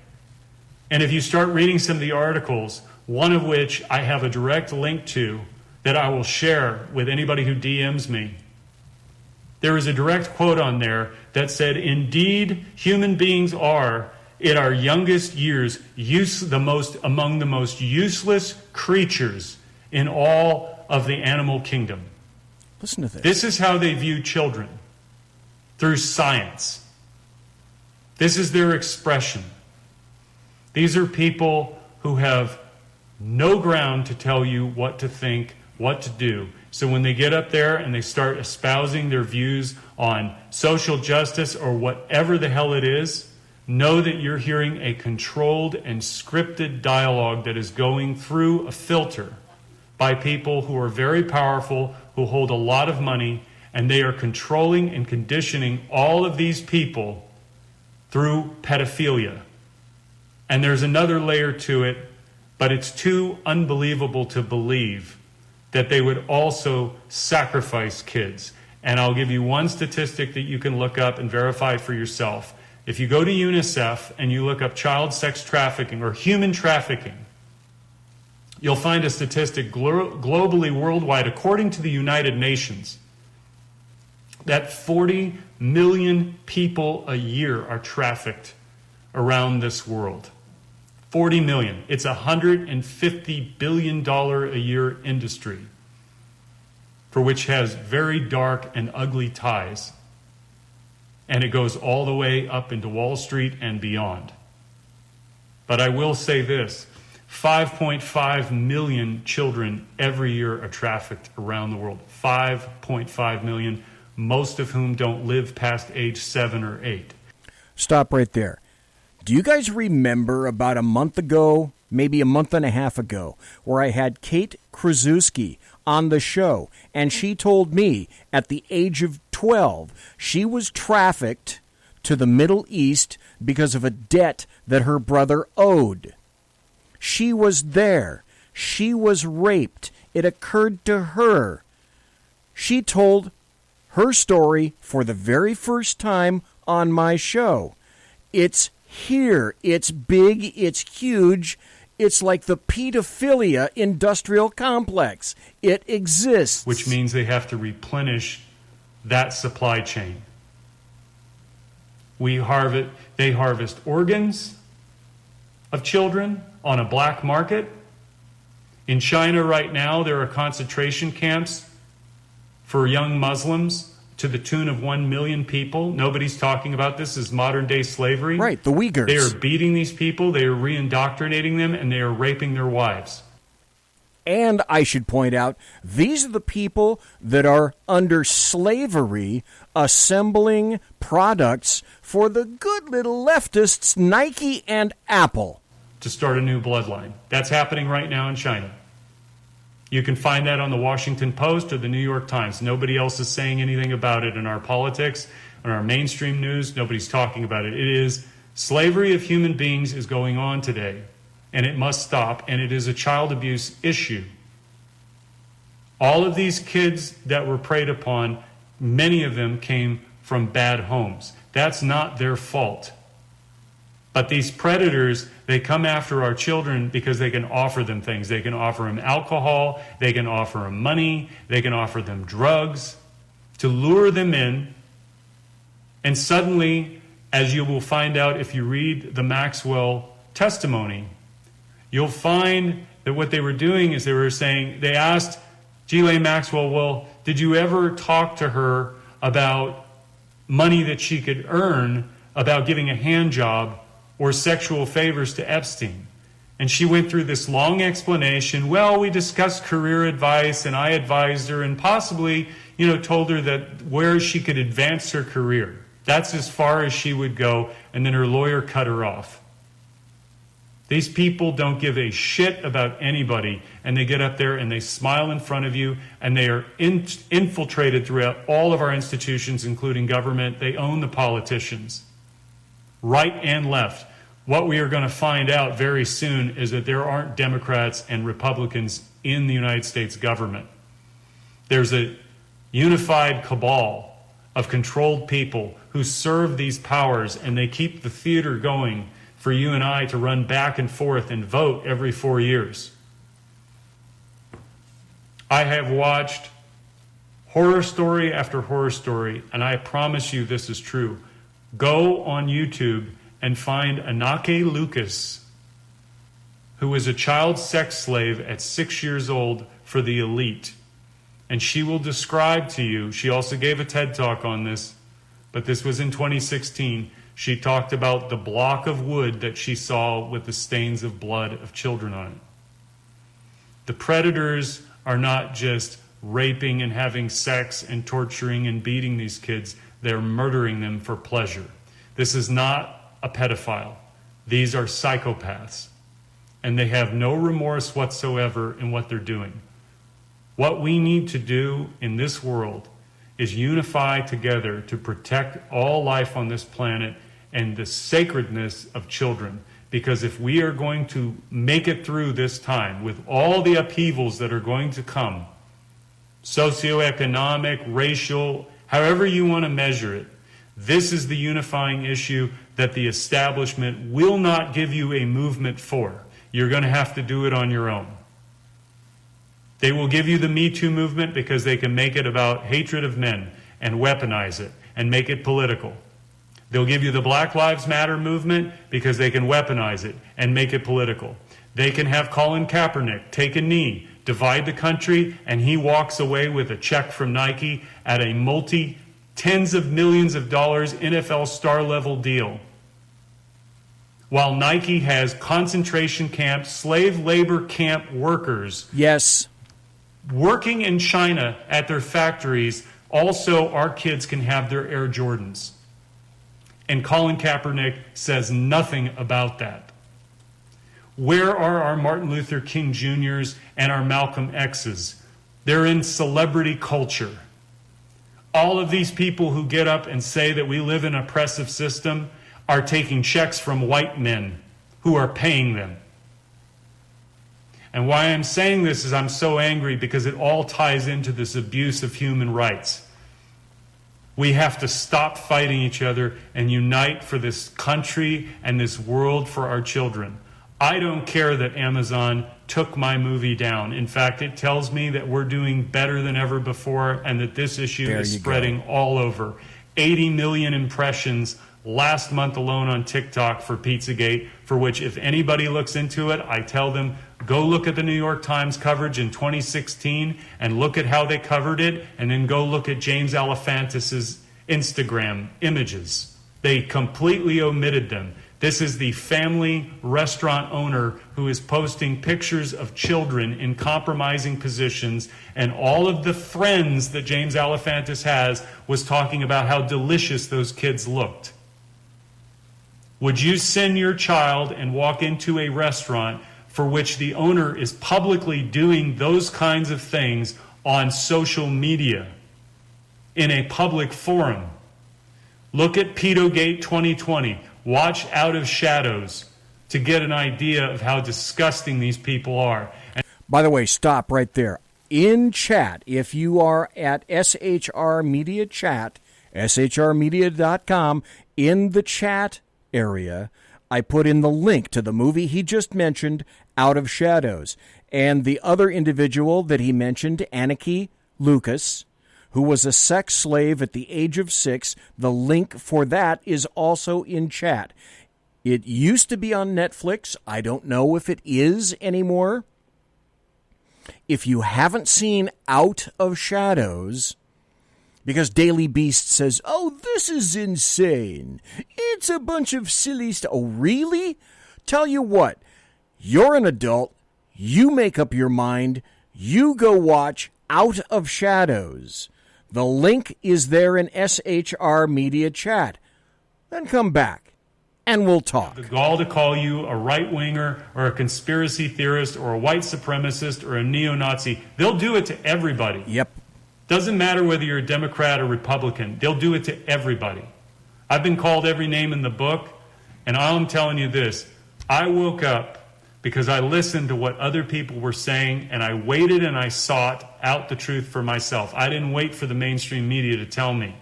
And if you start reading some of the articles, one of which I have a direct link to that I will share with anybody who DMs me, there is a direct quote on there that said, "Indeed, human beings are, in our youngest years, among the most useless creatures in all of the animal kingdom." Listen to this. This is how they view children, through science. This is their expression. These are people who have no ground to tell you what to think, what to do. So when they get up there and they start espousing their views on social justice or whatever the hell it is, know that you're hearing a controlled and scripted dialogue that is going through a filter by people who are very powerful, who hold a lot of money, and they are controlling and conditioning all of these people through pedophilia. And there's another layer to it, but it's too unbelievable to believe that they would also sacrifice kids. And I'll give you one statistic that you can look up and verify for yourself. If you go to UNICEF and you look up child sex trafficking or human trafficking, you'll find a statistic globally, worldwide, according to the United Nations, that 40 million people a year are trafficked around this world. 40 million. It's a $150 billion a year industry for which has very dark and ugly ties. And it goes all the way up into Wall Street and beyond. But I will say this, 5.5 million children every year are trafficked around the world. 5.5 million, most of whom don't live past age 7 or 8. Stop right there. Do you guys remember about a month ago, maybe a month and a half ago, where I had Kate Krasuski on the show, and she told me at the age of 12 she was trafficked to the Middle East because of a debt that her brother owed. She was there. She was raped. It occurred to her. She told her story for the very first time on my show. It's here. It's big. It's huge. It's like the pedophilia industrial complex. It exists. Which means they have to replenish that supply chain. They harvest organs of children on a black market. In China right now, there are concentration camps for young Muslims to the tune of 1 million people. Nobody's talking about this as modern-day slavery. Right, the Uyghurs. They are beating these people, they are re-indoctrinating them, and they are raping their wives. And I should point out, these are the people that are under slavery assembling products for the good little leftists, Nike and Apple. To start a new bloodline. That's happening right now in China. You can find that on the Washington Post or the New York Times. Nobody else is saying anything about it in our politics, in our mainstream news. Nobody's talking about it. It is slavery of human beings is going on today, and it must stop, and it is a child abuse issue. All of these kids that were preyed upon, many of them came from bad homes. That's not their fault. But these predators, they come after our children because they can offer them things. They can offer them alcohol, they can offer them money, they can offer them drugs to lure them in. And suddenly, as you will find out if you read the Maxwell testimony, you'll find that what they were doing is they asked Ghislaine Maxwell, well, did you ever talk to her about money that she could earn, about giving a hand job or sexual favors to Epstein? And she went through this long explanation. Well, we discussed career advice, and I advised her and possibly, told her that where she could advance her career. That's as far as she would go, and then her lawyer cut her off. These people don't give a shit about anybody, and they get up there and they smile in front of you, and they are infiltrated throughout all of our institutions, including government. They own the politicians, right and left. What we are going to find out very soon is that there aren't Democrats and Republicans in the United States government. There's a unified cabal of controlled people who serve these powers, and they keep the theater going for you and I to run back and forth and vote every 4 years. I have watched horror story after horror story, and I promise you this is true. Go on YouTube and find Anake Lucas, who was a child sex slave at 6 years old for the elite. And she will describe to you, she also gave a TED Talk on this, but this was in 2016. She talked about the block of wood that she saw with the stains of blood of children on it. The predators are not just raping and having sex and torturing and beating these kids. They're murdering them for pleasure. This is not a pedophile. These are psychopaths. And they have no remorse whatsoever in what they're doing. What we need to do in this world is unify together to protect all life on this planet and the sacredness of children. Because if we are going to make it through this time with all the upheavals that are going to come, socioeconomic, racial, however you want to measure it, this is the unifying issue that the establishment will not give you a movement for. You're going to have to do it on your own. They will give you the Me Too movement because they can make it about hatred of men and weaponize it and make it political. They'll give you the Black Lives Matter movement because they can weaponize it and make it political. They can have Colin Kaepernick take a knee, divide the country, and he walks away with a check from Nike at a multi-tens of millions of dollars NFL star-level deal. While Nike has concentration camp, slave labor camp workers. Yes. Working in China at their factories, also our kids can have their Air Jordans. And Colin Kaepernick says nothing about that. Where are our Martin Luther King Jr.'s and our Malcolm X's? They're in celebrity culture. All of these people who get up and say that we live in an oppressive system are taking checks from white men who are paying them. And why I'm saying this is I'm so angry because it all ties into this abuse of human rights. We have to stop fighting each other and unite for this country and this world for our children. I don't care that Amazon took my movie down. In fact, it tells me that we're doing better than ever before and that this issue is spreading all over. 80 million impressions last month alone on TikTok for Pizzagate, for which if anybody looks into it, I tell them, go look at the New York Times coverage in 2016 and look at how they covered it, and then go look at James Alefantis' Instagram images. They completely omitted them. This is the family restaurant owner who is posting pictures of children in compromising positions, and all of the friends that James Alefantis has was talking about how delicious those kids looked. Would you send your child and walk into a restaurant for which the owner is publicly doing those kinds of things on social media in a public forum? Look at Pedogate 2020. Watch Out of Shadows to get an idea of how disgusting these people are. By the way, stop right there. In chat, if you are at SHR Media chat, shrmedia.com, in the chat area, I put in the link to the movie he just mentioned, Out of Shadows. And the other individual that he mentioned, Anake Lucas, who was a sex slave at the age of 6, the link for that is also in chat. It used to be on Netflix. I don't know if it is anymore. If you haven't seen Out of Shadows, because Daily Beast says, oh, this is insane. It's a bunch of silly stuff. Oh, really? Tell you what, you're an adult. You make up your mind. You go watch Out of Shadows. The link is there in SHR Media chat. Then come back. and we'll talk. The gall to call you a right-winger or a conspiracy theorist or a white supremacist or a neo-Nazi. They'll do it to everybody. Yep. Doesn't matter whether you're a Democrat or Republican. They'll do it to everybody. I've been called every name in the book, and I'm telling you this. I woke up because I listened to what other people were saying, and I waited and I sought out the truth for myself. I didn't wait for the mainstream media to tell me.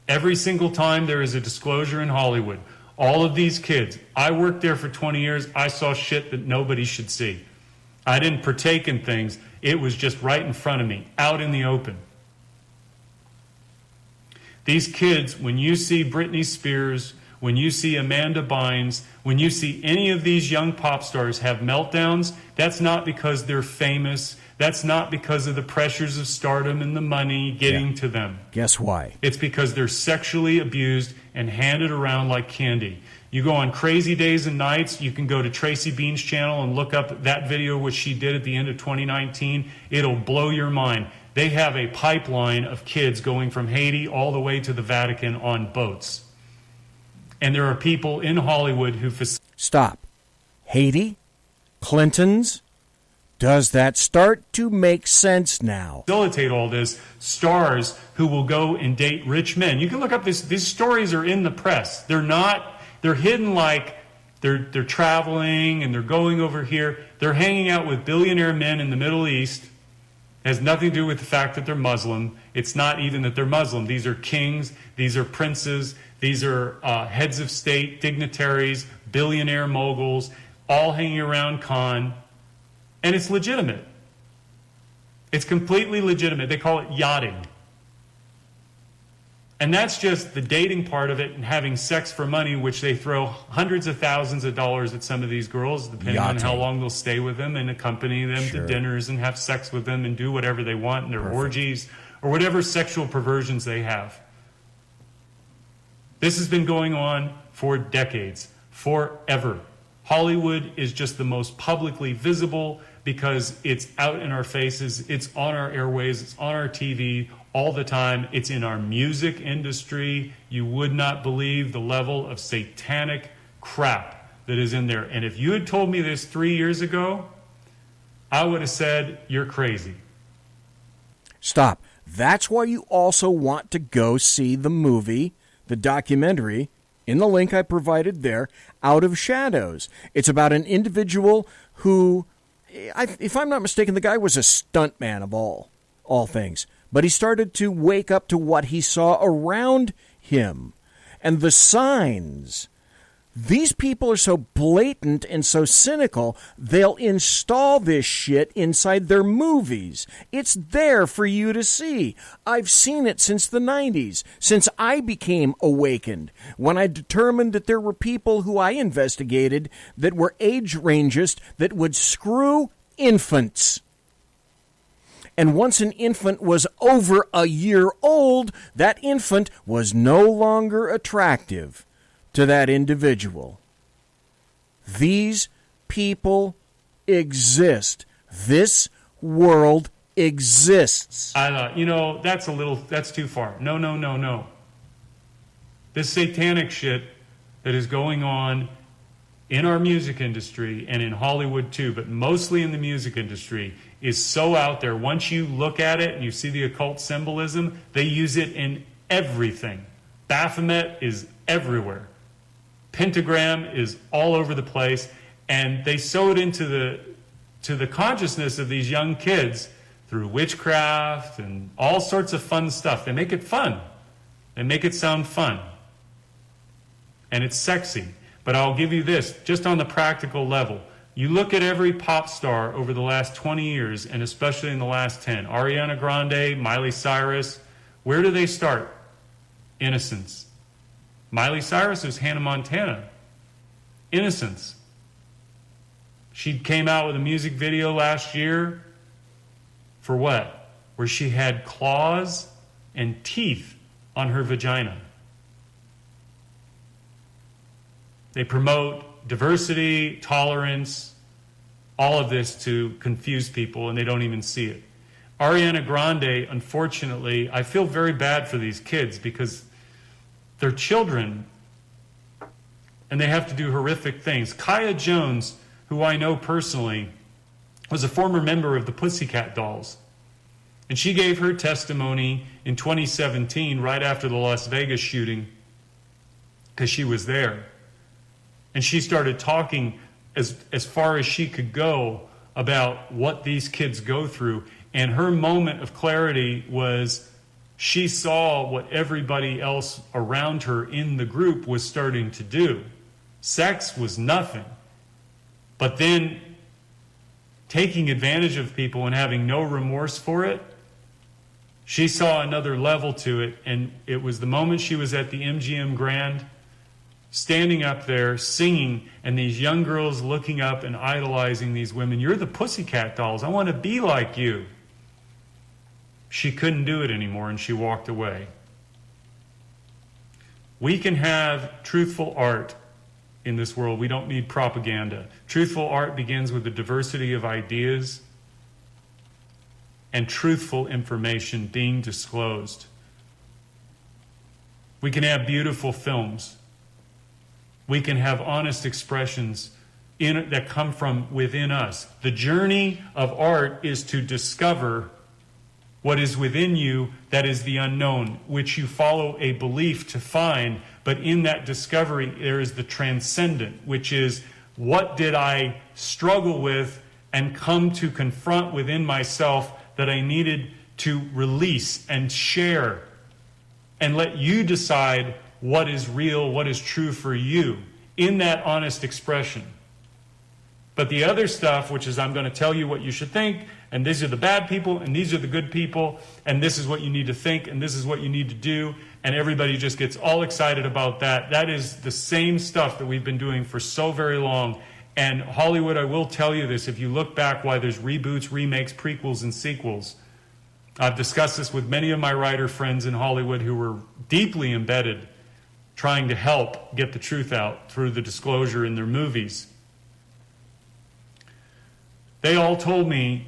Every single time there is a disclosure in Hollywood, all of these kids, I worked there for 20 years, I saw shit that nobody should see. I didn't partake in things. It was just right in front of me, out in the open. These kids, when you see Britney Spears, when you see Amanda Bynes, when you see any of these young pop stars have meltdowns, that's not because they're famous. That's not because of the pressures of stardom and the money getting to them. Guess why? It's because they're sexually abused and handed around like candy. You go on Crazy Days and Nights, you can go to Tracy Bean's channel and look up that video which she did at the end of 2019. It'll blow your mind. They have a pipeline of kids going from Haiti all the way to the Vatican on boats. And there are people in Hollywood who... Stop. Haiti? Clintons? Does that start to make sense now? Facilitate all this, stars who will go and date rich men. You can look up this. These stories are in the press. They're hidden like they're traveling and they're going over here. They're hanging out with billionaire men in the Middle East. It has nothing to do with the fact that they're Muslim. It's not even that they're Muslim. These are kings. These are princes. These are heads of state, dignitaries, billionaire moguls, all hanging around Cannes. And it's legitimate. It's completely legitimate. They call it yachting. And that's just the dating part of it and having sex for money, which they throw hundreds of thousands of dollars at some of these girls, depending on how long they'll stay with them and accompany them to dinners and have sex with them and do whatever they want in their orgies or whatever sexual perversions they have. This has been going on for decades, forever. Hollywood is just the most publicly visible because it's out in our faces, it's on our airways, it's on our TV all the time. It's in our music industry. You would not believe the level of satanic crap that is in there. And if you had told me this 3 years ago, I would have said, you're crazy. Stop. That's why you also want to go see the movie, the documentary, in the link I provided there, Out of Shadows. It's about an individual who, if I'm not mistaken, the guy was a stuntman of all things. But he started to wake up to what he saw around him. And the signs. These people are so blatant and so cynical, they'll install this shit inside their movies. It's there for you to see. I've seen it since the 90s, since I became awakened, when I determined that there were people who I investigated that were age rangist that would screw infants. And once an infant was over a year old, that infant was no longer attractive to that individual. These people exist. This world exists. That's too far. No. This satanic shit that is going on in our music industry and in Hollywood too, but mostly in the music industry, is so out there. Once you look at it and you see the occult symbolism, they use it in everything. Baphomet is everywhere. Pentagram is all over the place, and they sew it into the consciousness of these young kids through witchcraft and all sorts of fun stuff. They make it fun. They make it sound fun. And it's sexy. But I'll give you this, just on the practical level. You look at every pop star over the last 20 years, and especially in the last 10. Ariana Grande, Miley Cyrus. Where do they start? Innocence. Miley Cyrus is Hannah Montana. Innocence. She came out with a music video last year for what? Where she had claws and teeth on her vagina. They promote diversity, tolerance, all of this to confuse people, and they don't even see it. Ariana Grande, unfortunately, I feel very bad for these kids because they're children and they have to do horrific things. Kaya Jones, who I know personally, was a former member of the Pussycat Dolls. And she gave her testimony in 2017, right after the Las Vegas shooting, because she was there. And she started talking as far as she could go about what these kids go through. And her moment of clarity was she saw what everybody else around her in the group was starting to do. Sex was nothing. But then taking advantage of people and having no remorse for it, she saw another level to it. And it was the moment she was at the MGM Grand, standing up there singing, and these young girls looking up and idolizing these women. You're the Pussycat Dolls. I want to be like you. She couldn't do it anymore, and she walked away. We can have truthful art in this world. We don't need propaganda. Truthful art begins with the diversity of ideas and truthful information being disclosed. We can have beautiful films. We can have honest expressions that come from within us. The journey of art is to discover what is within you that is the unknown, which you follow a belief to find. But in that discovery, there is the transcendent, which is, what did I struggle with and come to confront within myself that I needed to release and share, and let you decide what is real, what is true for you in that honest expression. But the other stuff, which is I'm going to tell you what you should think, and these are the bad people, and these are the good people, and this is what you need to think, and this is what you need to do, and everybody just gets all excited about that. That is the same stuff that we've been doing for so very long. And Hollywood, I will tell you this, if you look back why there's reboots, remakes, prequels, and sequels, I've discussed this with many of my writer friends in Hollywood who were deeply embedded trying to help get the truth out through the disclosure in their movies. They all told me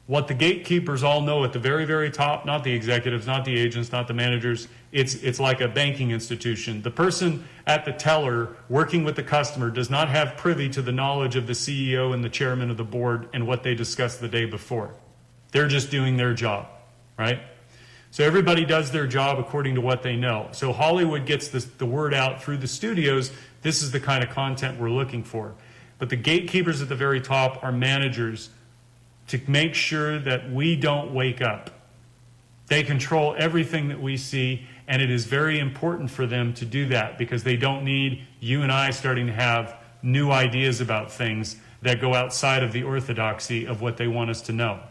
what the gatekeepers all know at the very, very top, not the executives, not the agents, not the managers. It's like a banking institution. The person at the teller working with the customer does not have privy to the knowledge of the CEO and the chairman of the board and what they discussed the day before. They're just doing their job, right? So everybody does their job according to what they know. So Hollywood gets the word out through the studios. This is the kind of content we're looking for. But the gatekeepers at the very top are managers to make sure that we don't wake up. They control everything that we see, and it is very important for them to do that because they don't need you and I starting to have new ideas about things that go outside of the orthodoxy of what they want us to know.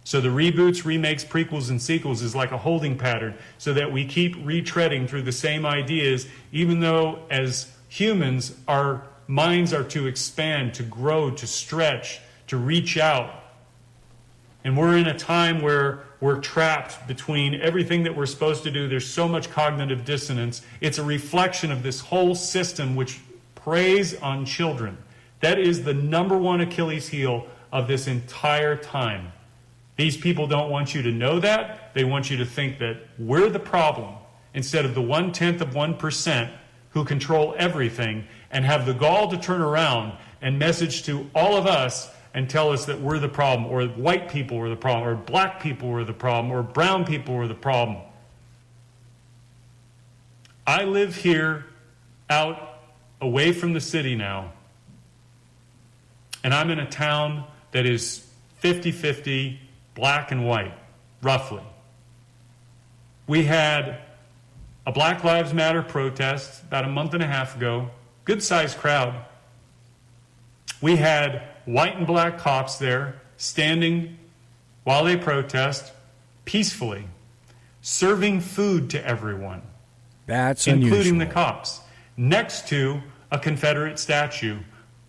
So the reboots, remakes, prequels, and sequels is like a holding pattern so that we keep retreading through the same ideas, even though as humans, our minds are to expand, to grow, to stretch, to reach out. And we're in a time where we're trapped between everything that we're supposed to do. There's so much cognitive dissonance. It's a reflection of this whole system which preys on children. That is the number one Achilles heel of this entire time. These people don't want you to know that. They want you to think that we're the problem instead of the 0.1% who control everything and have the gall to turn around and message to all of us and tell us that we're the problem, or white people were the problem, or black people were the problem, or brown people were the problem. I live here out away from the city now, and I'm in a town that is 50-50 black and white, roughly. We had a Black Lives Matter protest about a month and a half ago, good-sized crowd. We had white and black cops there standing while they protest peacefully, serving food to everyone. That's including unusual. The cops, next to a Confederate statue.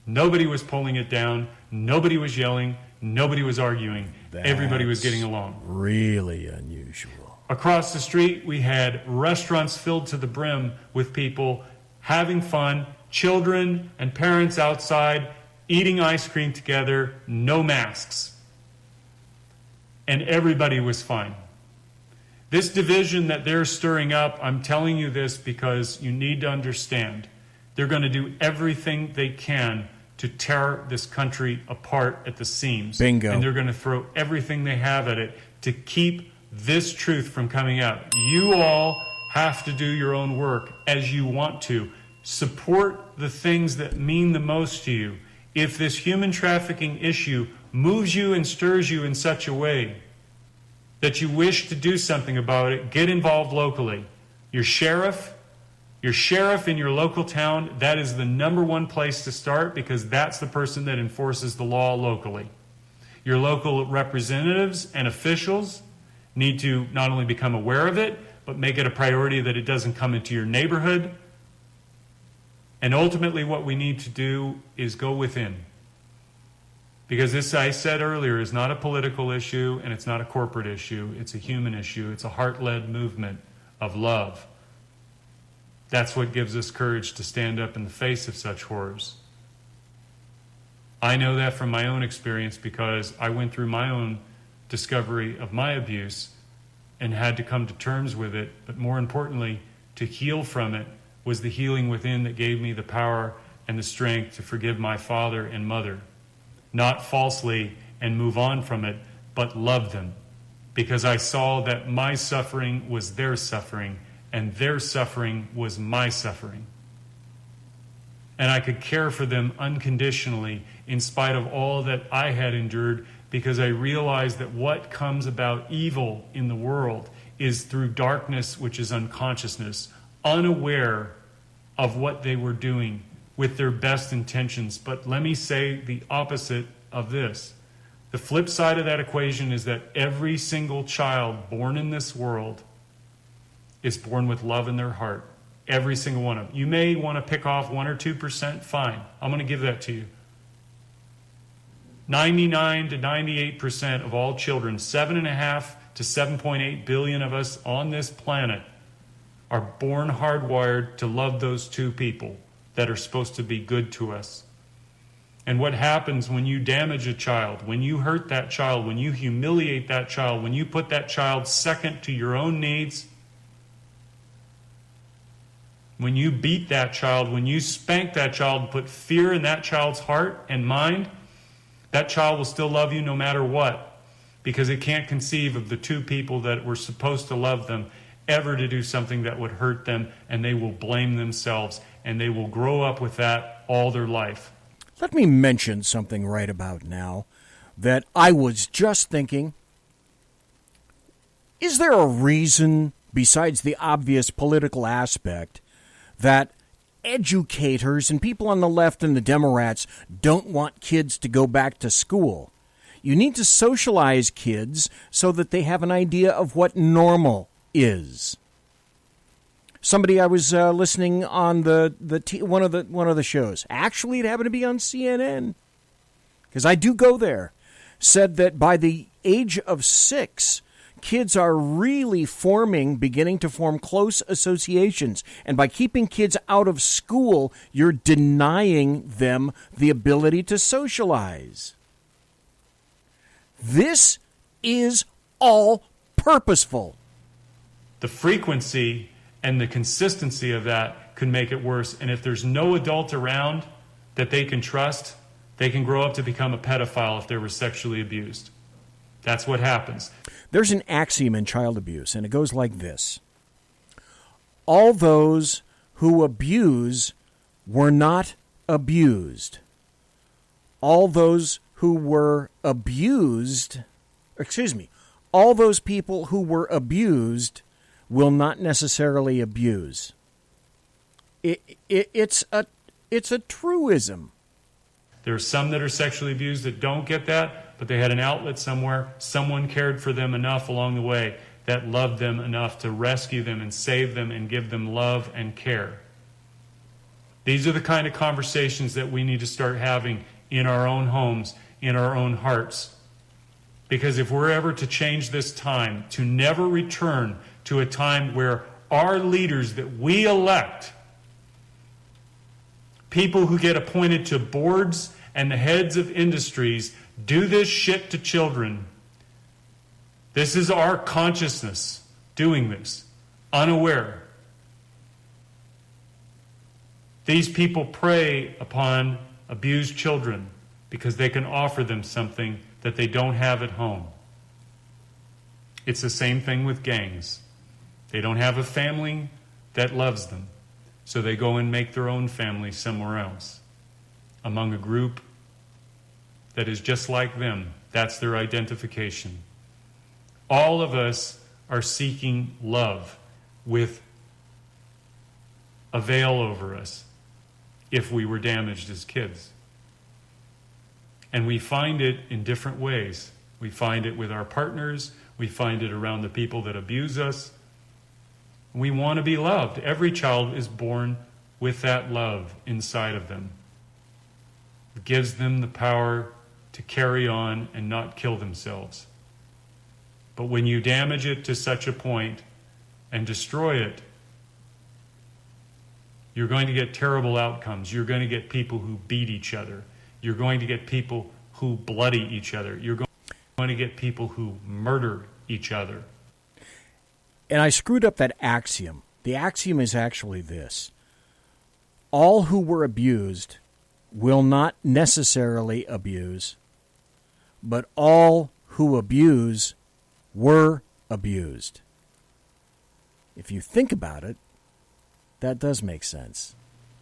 Nobody was pulling it down. Nobody was yelling. Nobody was arguing. Everybody was getting along. Really unusual. Across the street, we had restaurants filled to the brim with people having fun, children and parents outside, eating ice cream together, no masks. And everybody was fine. This division that they're stirring up, I'm telling you this because you need to understand. They're going to do everything they can to tear this country apart at the seams. Bingo. And they're going to throw everything they have at it to keep this truth from coming out. You all have to do your own work as you want to. Support the things that mean the most to you. If this human trafficking issue moves you and stirs you in such a way that you wish to do something about it, get involved locally. Your sheriff in your local town, that is the number one place to start, because that's the person that enforces the law locally. Your local representatives and officials need to not only become aware of it, but make it a priority that it doesn't come into your neighborhood. And ultimately what we need to do is go within. Because this, I said earlier, is not a political issue and it's not a corporate issue. It's a human issue. It's a heart-led movement of love. That's what gives us courage to stand up in the face of such horrors. I know that from my own experience because I went through my own discovery of my abuse and had to come to terms with it. But more importantly, to heal from it was the healing within that gave me the power and the strength to forgive my father and mother. Not falsely and move on from it, but love them. Because I saw that my suffering was their suffering, and their suffering was my suffering. And I could care for them unconditionally in spite of all that I had endured, because I realized that what comes about evil in the world is through darkness, which is unconsciousness, unaware of what they were doing with their best intentions. But let me say the opposite of this. The flip side of that equation is that every single child born in this world is born with love in their heart. Every single one of them. You may want to pick off 1 or 2%, fine. I'm going to give that to you. 99 to 98% of all children, 7.5 to 7.8 billion of us on this planet, are born hardwired to love those two people that are supposed to be good to us. And what happens when you damage a child, when you hurt that child, when you humiliate that child, when you put that child second to your own needs, when you beat that child, when you spank that child and put fear in that child's heart and mind, that child will still love you no matter what, because it can't conceive of the two people that were supposed to love them ever to do something that would hurt them, and they will blame themselves, and they will grow up with that all their life. Let me mention something right about now that I was just thinking. Is there a reason, besides the obvious political aspect, that educators and people on the left and the Democrats don't want kids to go back to school? You need to socialize kids so that they have an idea of what normal is. Somebody I was listening on one of the shows, actually it happened to be on CNN, because I do go there, said that by the age of 6, kids are really beginning to form close associations. And by keeping kids out of school, you're denying them the ability to socialize. This is all purposeful. The frequency and the consistency of that could make it worse. And if there's no adult around that they can trust, they can grow up to become a pedophile if they were sexually abused. That's what happens. There's an axiom in child abuse, and it goes like this. All those who abuse were not abused. All those who were abused, all those people who were abused will not necessarily abuse. It's a truism. There are some that are sexually abused that don't get that, but they had an outlet somewhere. Someone cared for them enough along the way that loved them enough to rescue them and save them and give them love and care. These are the kind of conversations that we need to start having in our own homes, in our own hearts. Because if we're ever to change this time, to never return to a time where our leaders that we elect, people who get appointed to boards and the heads of industries, do this shit to children. This is our consciousness doing this, unaware. These people prey upon abused children because they can offer them something that they don't have at home. It's the same thing with gangs. They don't have a family that loves them, so they go and make their own family somewhere else, among a group that is just like them. That's their identification. All of us are seeking love with a veil over us if we were damaged as kids. And we find it in different ways. We find it with our partners. We find it around the people that abuse us. We want to be loved. Every child is born with that love inside of them. It gives them the power to carry on and not kill themselves. But when you damage it to such a point and destroy it, you're going to get terrible outcomes. You're going to get people who beat each other. You're going to get people who bloody each other. You're going to get people who murder each other. And I screwed up that axiom. The axiom is actually this: all who were abused will not necessarily abuse, but all who abuse were abused. If you think about it, that does make sense.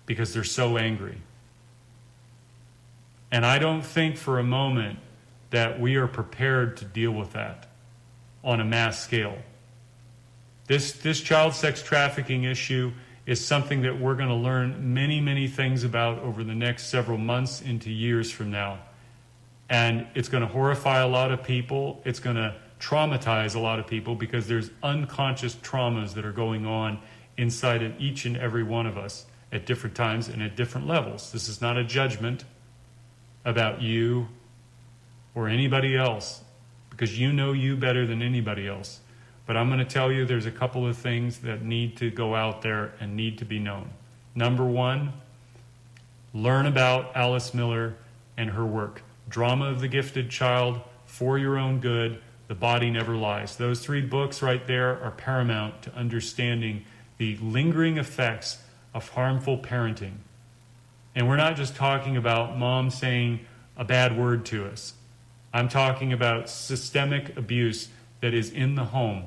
Because they're so angry. And I don't think for a moment that we are prepared to deal with that on a mass scale. This child sex trafficking issue is something that we're going to learn many, many things about over the next several months into years from now. And it's going to horrify a lot of people. It's going to traumatize a lot of people because there's unconscious traumas that are going on inside of each and every one of us at different times and at different levels. This is not a judgment about you or anybody else, because you know you better than anybody else. But I'm going to tell you there's a couple of things that need to go out there and need to be known. Number one, learn about Alice Miller and her work. Drama of the Gifted Child, For Your Own Good, The Body Never Lies. Those 3 books right there are paramount to understanding the lingering effects of harmful parenting. And we're not just talking about mom saying a bad word to us. I'm talking about systemic abuse that is in the home.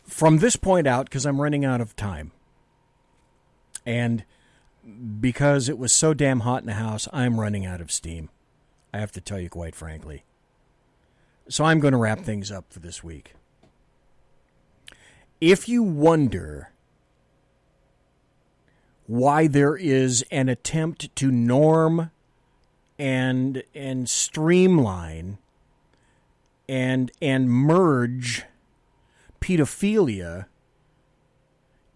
From this point out, because I'm running out of time, and because it was so damn hot in the house, I'm running out of steam. I have to tell you quite frankly. So I'm going to wrap things up for this week. If you wonder why there is an attempt to norm and streamline and merge pedophilia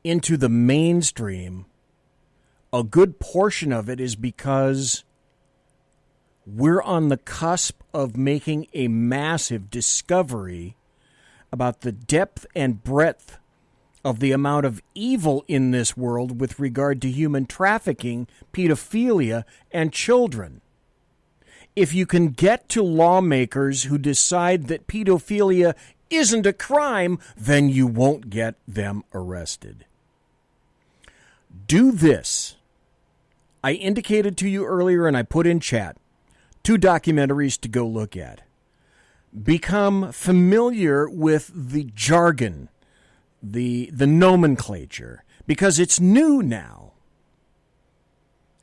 into the mainstream, a good portion of it is because we're on the cusp of making a massive discovery about the depth and breadth of the amount of evil in this world with regard to human trafficking, pedophilia, and children. If you can get to lawmakers who decide that pedophilia isn't a crime, then you won't get them arrested. Do this. I indicated to you earlier, and I put in chat, 2 documentaries to go look at. Become familiar with the jargon, the nomenclature, because it's new now.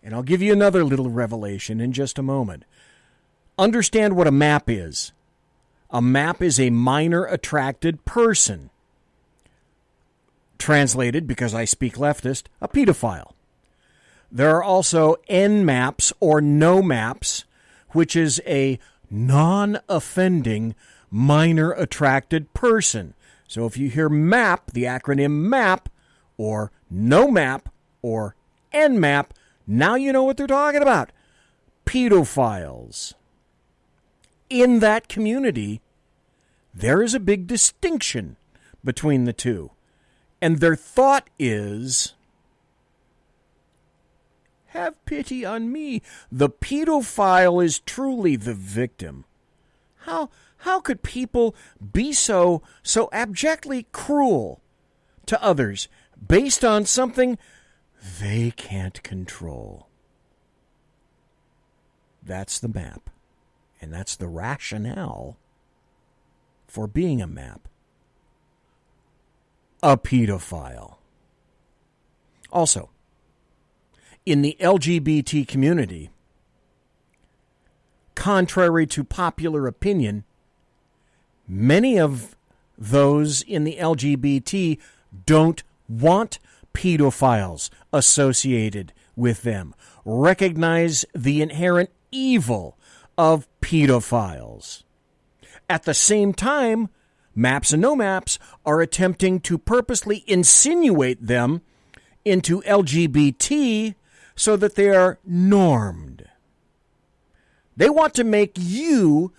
And I'll give you another little revelation in just a moment. Understand what a map is. A map is a minor attracted person. Translated, because I speak leftist, a pedophile. There are also N-maps or no-maps, which is a non-offending minor attracted person. So if you hear MAP, the acronym MAP, or no map, or N-map, now you know what they're talking about. Pedophiles. In that community, there is a big distinction between the two. And their thought is, have pity on me. The pedophile is truly the victim. How could people be so abjectly cruel to others? based on something they can't control. That's the map. And that's the rationale for being a map. A pedophile. Also, in the LGBT community, contrary to popular opinion, many of those in the LGBT don't want pedophiles associated with them, recognize the inherent evil of pedophiles. At the same time, Maps and No Maps are attempting to purposely insinuate them into LGBT so that they are normed. They want to make you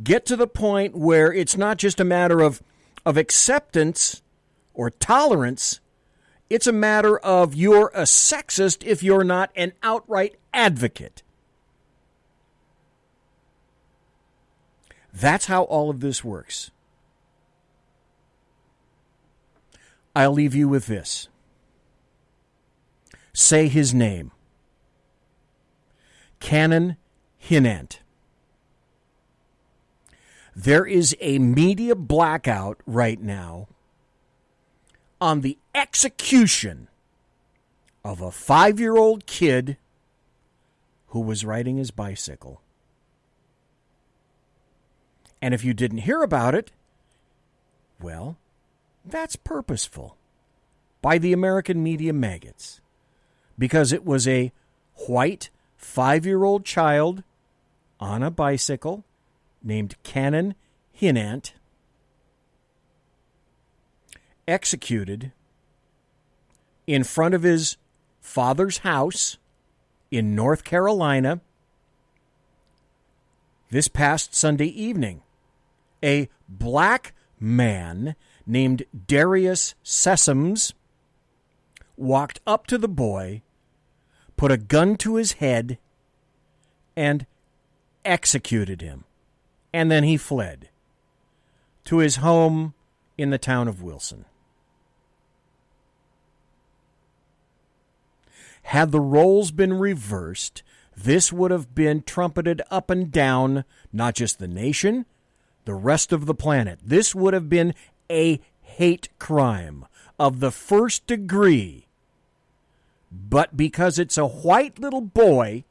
get to the point where it's not just a matter of acceptance or tolerance. It's a matter of you're a sexist if you're not an outright advocate. That's how all of this works. I'll leave you with this. Say his name. CANNON HINNANT. There is a media blackout right now on the execution of a 5-year-old kid who was riding his bicycle. And if you didn't hear about it, well, that's purposeful by the American media maggots, because it was a white 5-year-old child on a bicycle named CANNON HINNANT, executed in front of his father's house in North Carolina this past Sunday evening. A black man named Darius Sessoms walked up to the boy, put a gun to his head, and executed him. And then he fled to his home in the town of Wilson. Had the roles been reversed, this would have been trumpeted up and down, not just the nation, the rest of the planet. This would have been a hate crime of the first degree. But because it's a white little boy,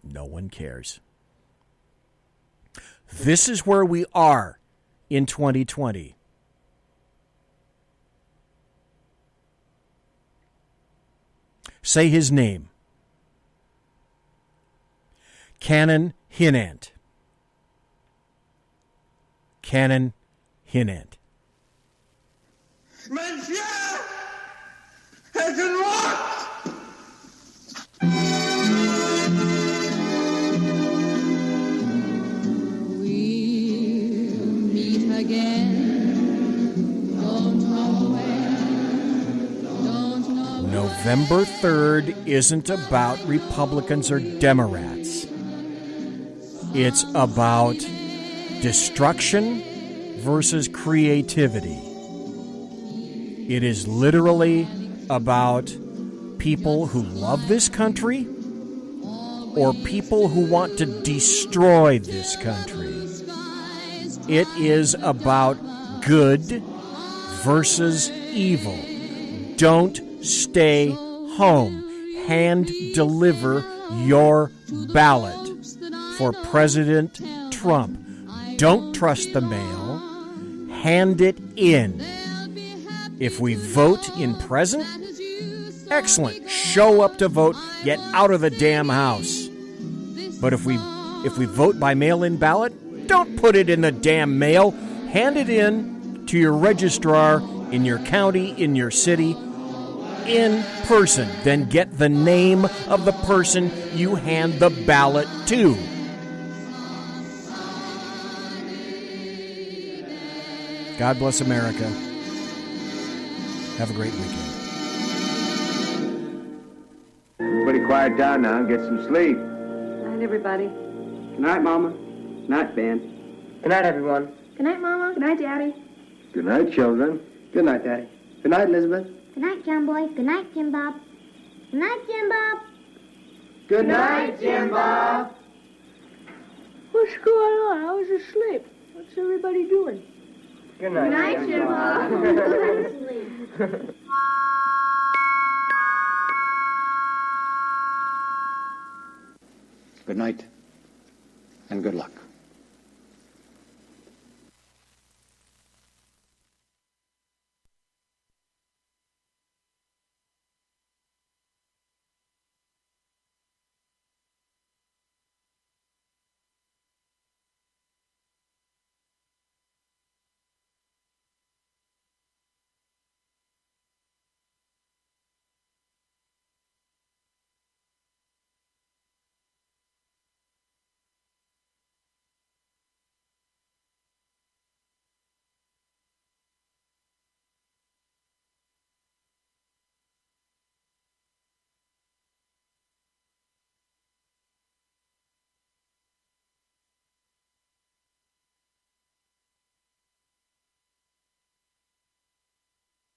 no one cares. This is where we are in 2020. Say his name. CANNON HINNANT. CANNON HINNANT. Monsieur has unlocked! We'll meet again. Don't know when. Don't know. November 3rd isn't about Republicans or Democrats. It's about destruction versus creativity. It is literally about people who love this country or people who want to destroy this country. It is about good versus evil. Don't stay home. Hand deliver your ballot for President Trump. Don't trust the mail. Hand it in. If we vote in present, excellent. Show up to vote. Get out of the damn house. But if we vote by mail-in ballot, don't put it in the damn mail. Hand it in to your registrar in your county, in your city, in person. Then get the name of the person you hand the ballot to. God bless America. Have a great weekend. Everybody quiet down now and get some sleep. Good night, everybody. Good night, Mama. Good night, Ben. Good night, everyone. Good night, Mama. Good night, Daddy. Good Good night, children. Good night, Daddy. Good night, Elizabeth. Good night, John Boy. Good night, Jim Bob. Good night, Jim Bob. Good night, Jim Bob. What's going on? I was asleep. What's everybody doing? Good night, Jim Bob. Good night, and good luck.